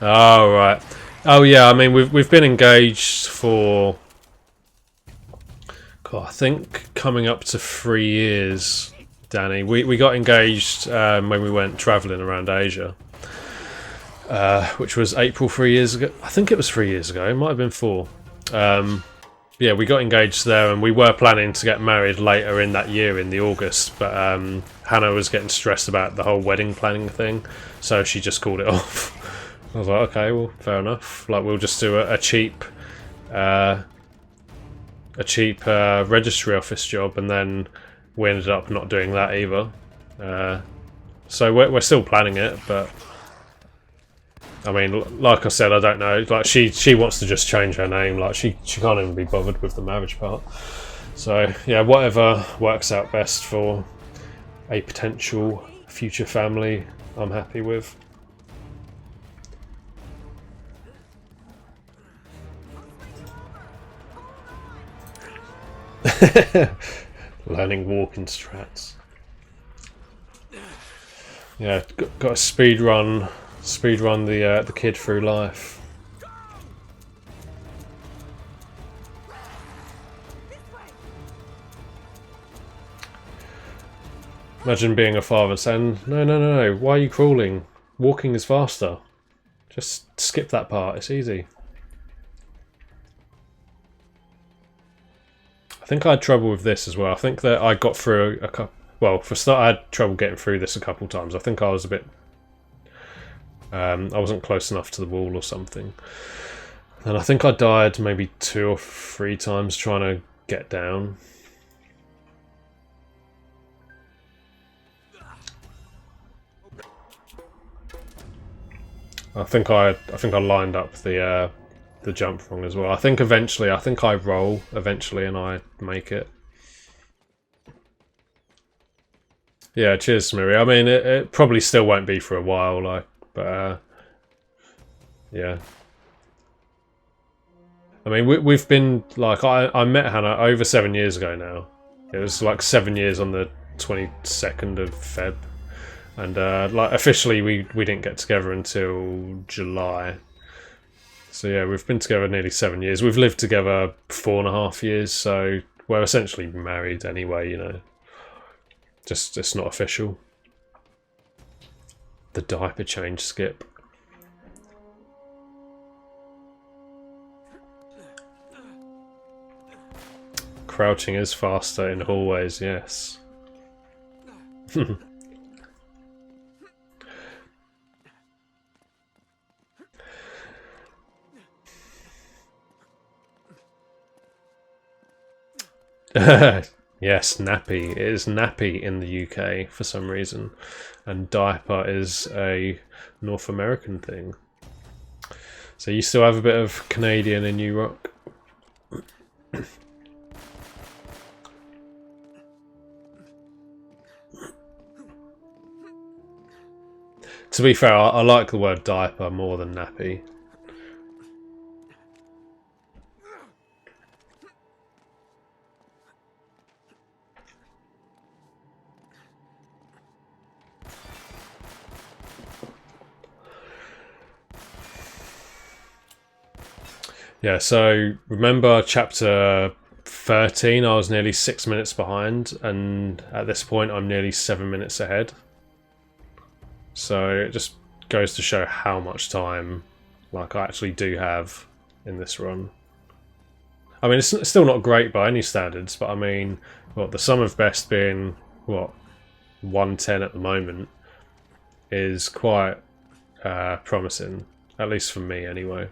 Oh right. Oh yeah. I mean, we've been engaged for, God, I think coming up to 3 years, Danny. We got engaged when we went travelling around Asia, which was April 3 years ago. I think it was 3 years ago. It might have been 4. Yeah, we got engaged there, and we were planning to get married later in that year, in the August. But Hannah was getting stressed about the whole wedding planning thing, so she just called it off. I was like, okay, well, fair enough. Like, we'll just do a cheap registry office job, and then we ended up not doing that either. So we're still planning it, but I mean, like I said, I don't know. Like, she wants to just change her name. Like, she can't even be bothered with the marriage part. So yeah, whatever works out best for a potential future family, I'm happy with. Learning walking strats. Yeah, got to speedrun the kid through life. Imagine being a father saying, no, why are you crawling? Walking is faster. Just skip that part, it's easy. I think I had trouble with this as well. I think that I got through a couple... Well, for a start, I had trouble getting through this a couple times. I think I was a bit... I wasn't close enough to the wall or something. And I think I died maybe 2 or 3 times trying to get down. I think I lined up the jump wrong as well. I think I roll eventually and I make it. Yeah, cheers, Smiri. I mean, it probably still won't be for a while, like, but yeah. I mean, we've been, like, I met Hannah over 7 years ago now. It was like 7 years on the 22nd of Feb. And like, officially we didn't get together until July. So yeah, we've been together nearly 7 years. We've lived together 4.5 years, so we're essentially married anyway, you know. Just it's not official. The diaper change skip. Crouching is faster in hallways, yes. Yes, nappy. It is nappy in the UK for some reason, and diaper is a North American thing. So you still have a bit of Canadian in you, Rock? To be fair, I like the word diaper more than nappy. Yeah, so remember chapter 13, I was nearly 6 minutes behind, and at this point I'm nearly 7 minutes ahead. So it just goes to show how much time like I actually do have in this run. I mean, it's still not great by any standards, but I mean, what, the sum of best being, what, 110 at the moment is quite promising, at least for me anyway.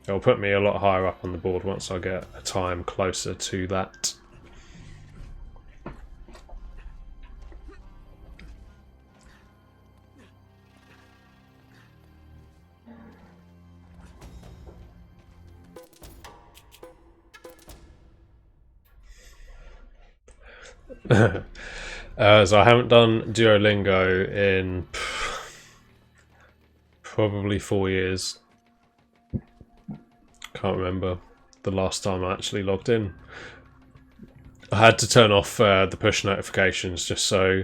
It'll put me a lot higher up on the board once I get a time closer to that. So I haven't done Duolingo in probably 4 years. Can't remember the last time I actually logged in. I had to turn off the push notifications just so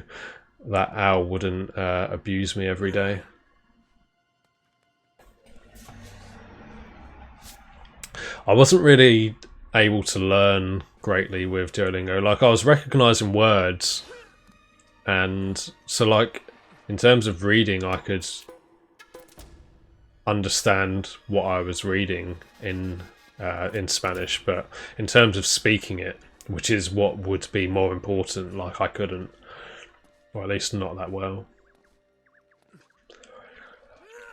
that Al wouldn't abuse me every day. I wasn't really able to learn greatly with Duolingo. Like, I was recognising words, and so like in terms of reading I could understand what I was reading in Spanish, but in terms of speaking it, which is what would be more important, like I couldn't, or at least not that well.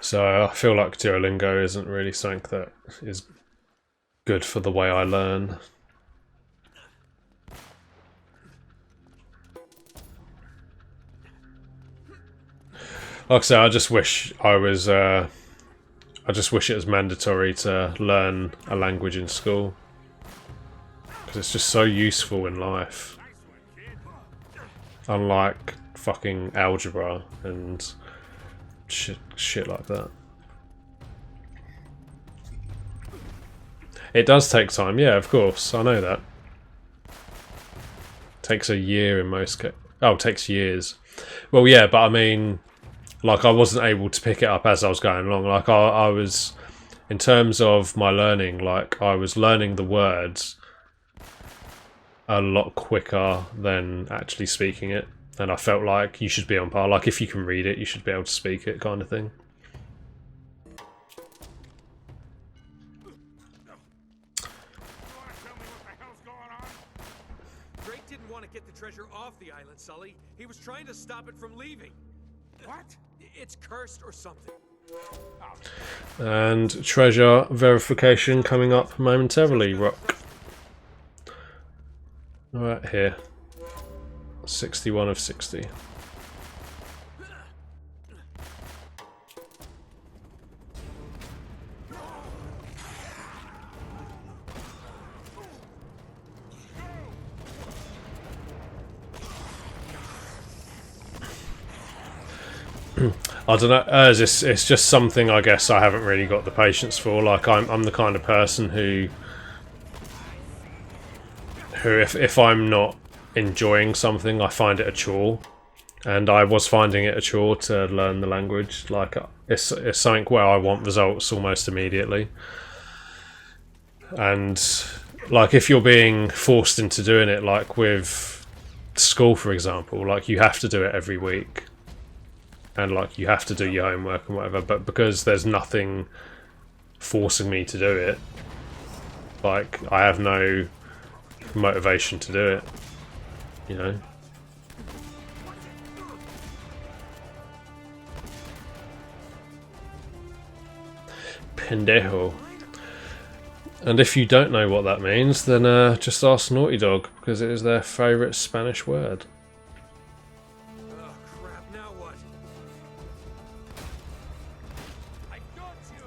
So I feel like Duolingo isn't really something that is good for the way I learn. Like I say, I just wish I was I just wish it was mandatory to learn a language in school, because it's just so useful in life. Unlike fucking algebra and shit like that. It does take time, yeah, of course, I know that. Takes a year in most cases. Oh, it takes years. Well, yeah, but I mean, like, I wasn't able to pick it up as I was going along. Like, I was, in terms of my learning, like, I was learning the words a lot quicker than actually speaking it. And I felt like you should be on par. Like, if you can read it, you should be able to speak it, kind of thing. Drake didn't want to get the treasure off the island, Sully. He was trying to stop it from leaving. What? It's cursed or something. And treasure verification coming up momentarily, Rock. Right here. 61 of 60. I don't know. It's just something I guess I haven't really got the patience for. Like, I'm the kind of person who if I'm not enjoying something, I find it a chore, and I was finding it a chore to learn the language. Like, it's something where I want results almost immediately. And like if you're being forced into doing it, like with school for example, like you have to do it every week, and like you have to do your homework and whatever, but because there's nothing forcing me to do it, like I have no motivation to do it, you know. Pendejo. And if you don't know what that means, then just ask Naughty Dog, because it is their favourite Spanish word. Oh crap, now what? I got you!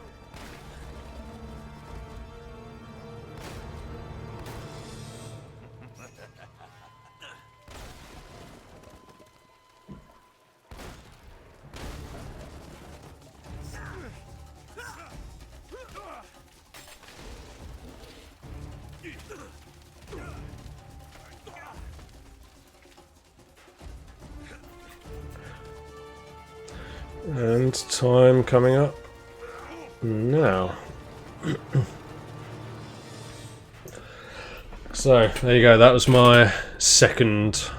And time coming up now. So, there you go, that was my second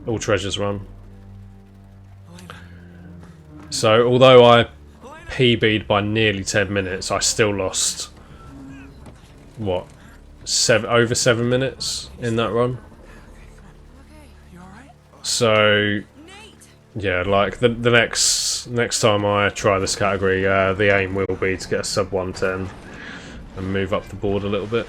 All Treasures run. So, although I PB'd by nearly 10 minutes, I still lost, what, over 7 minutes in that run? So, yeah, like the next time I try this category, the aim will be to get a sub 110 and move up the board a little bit.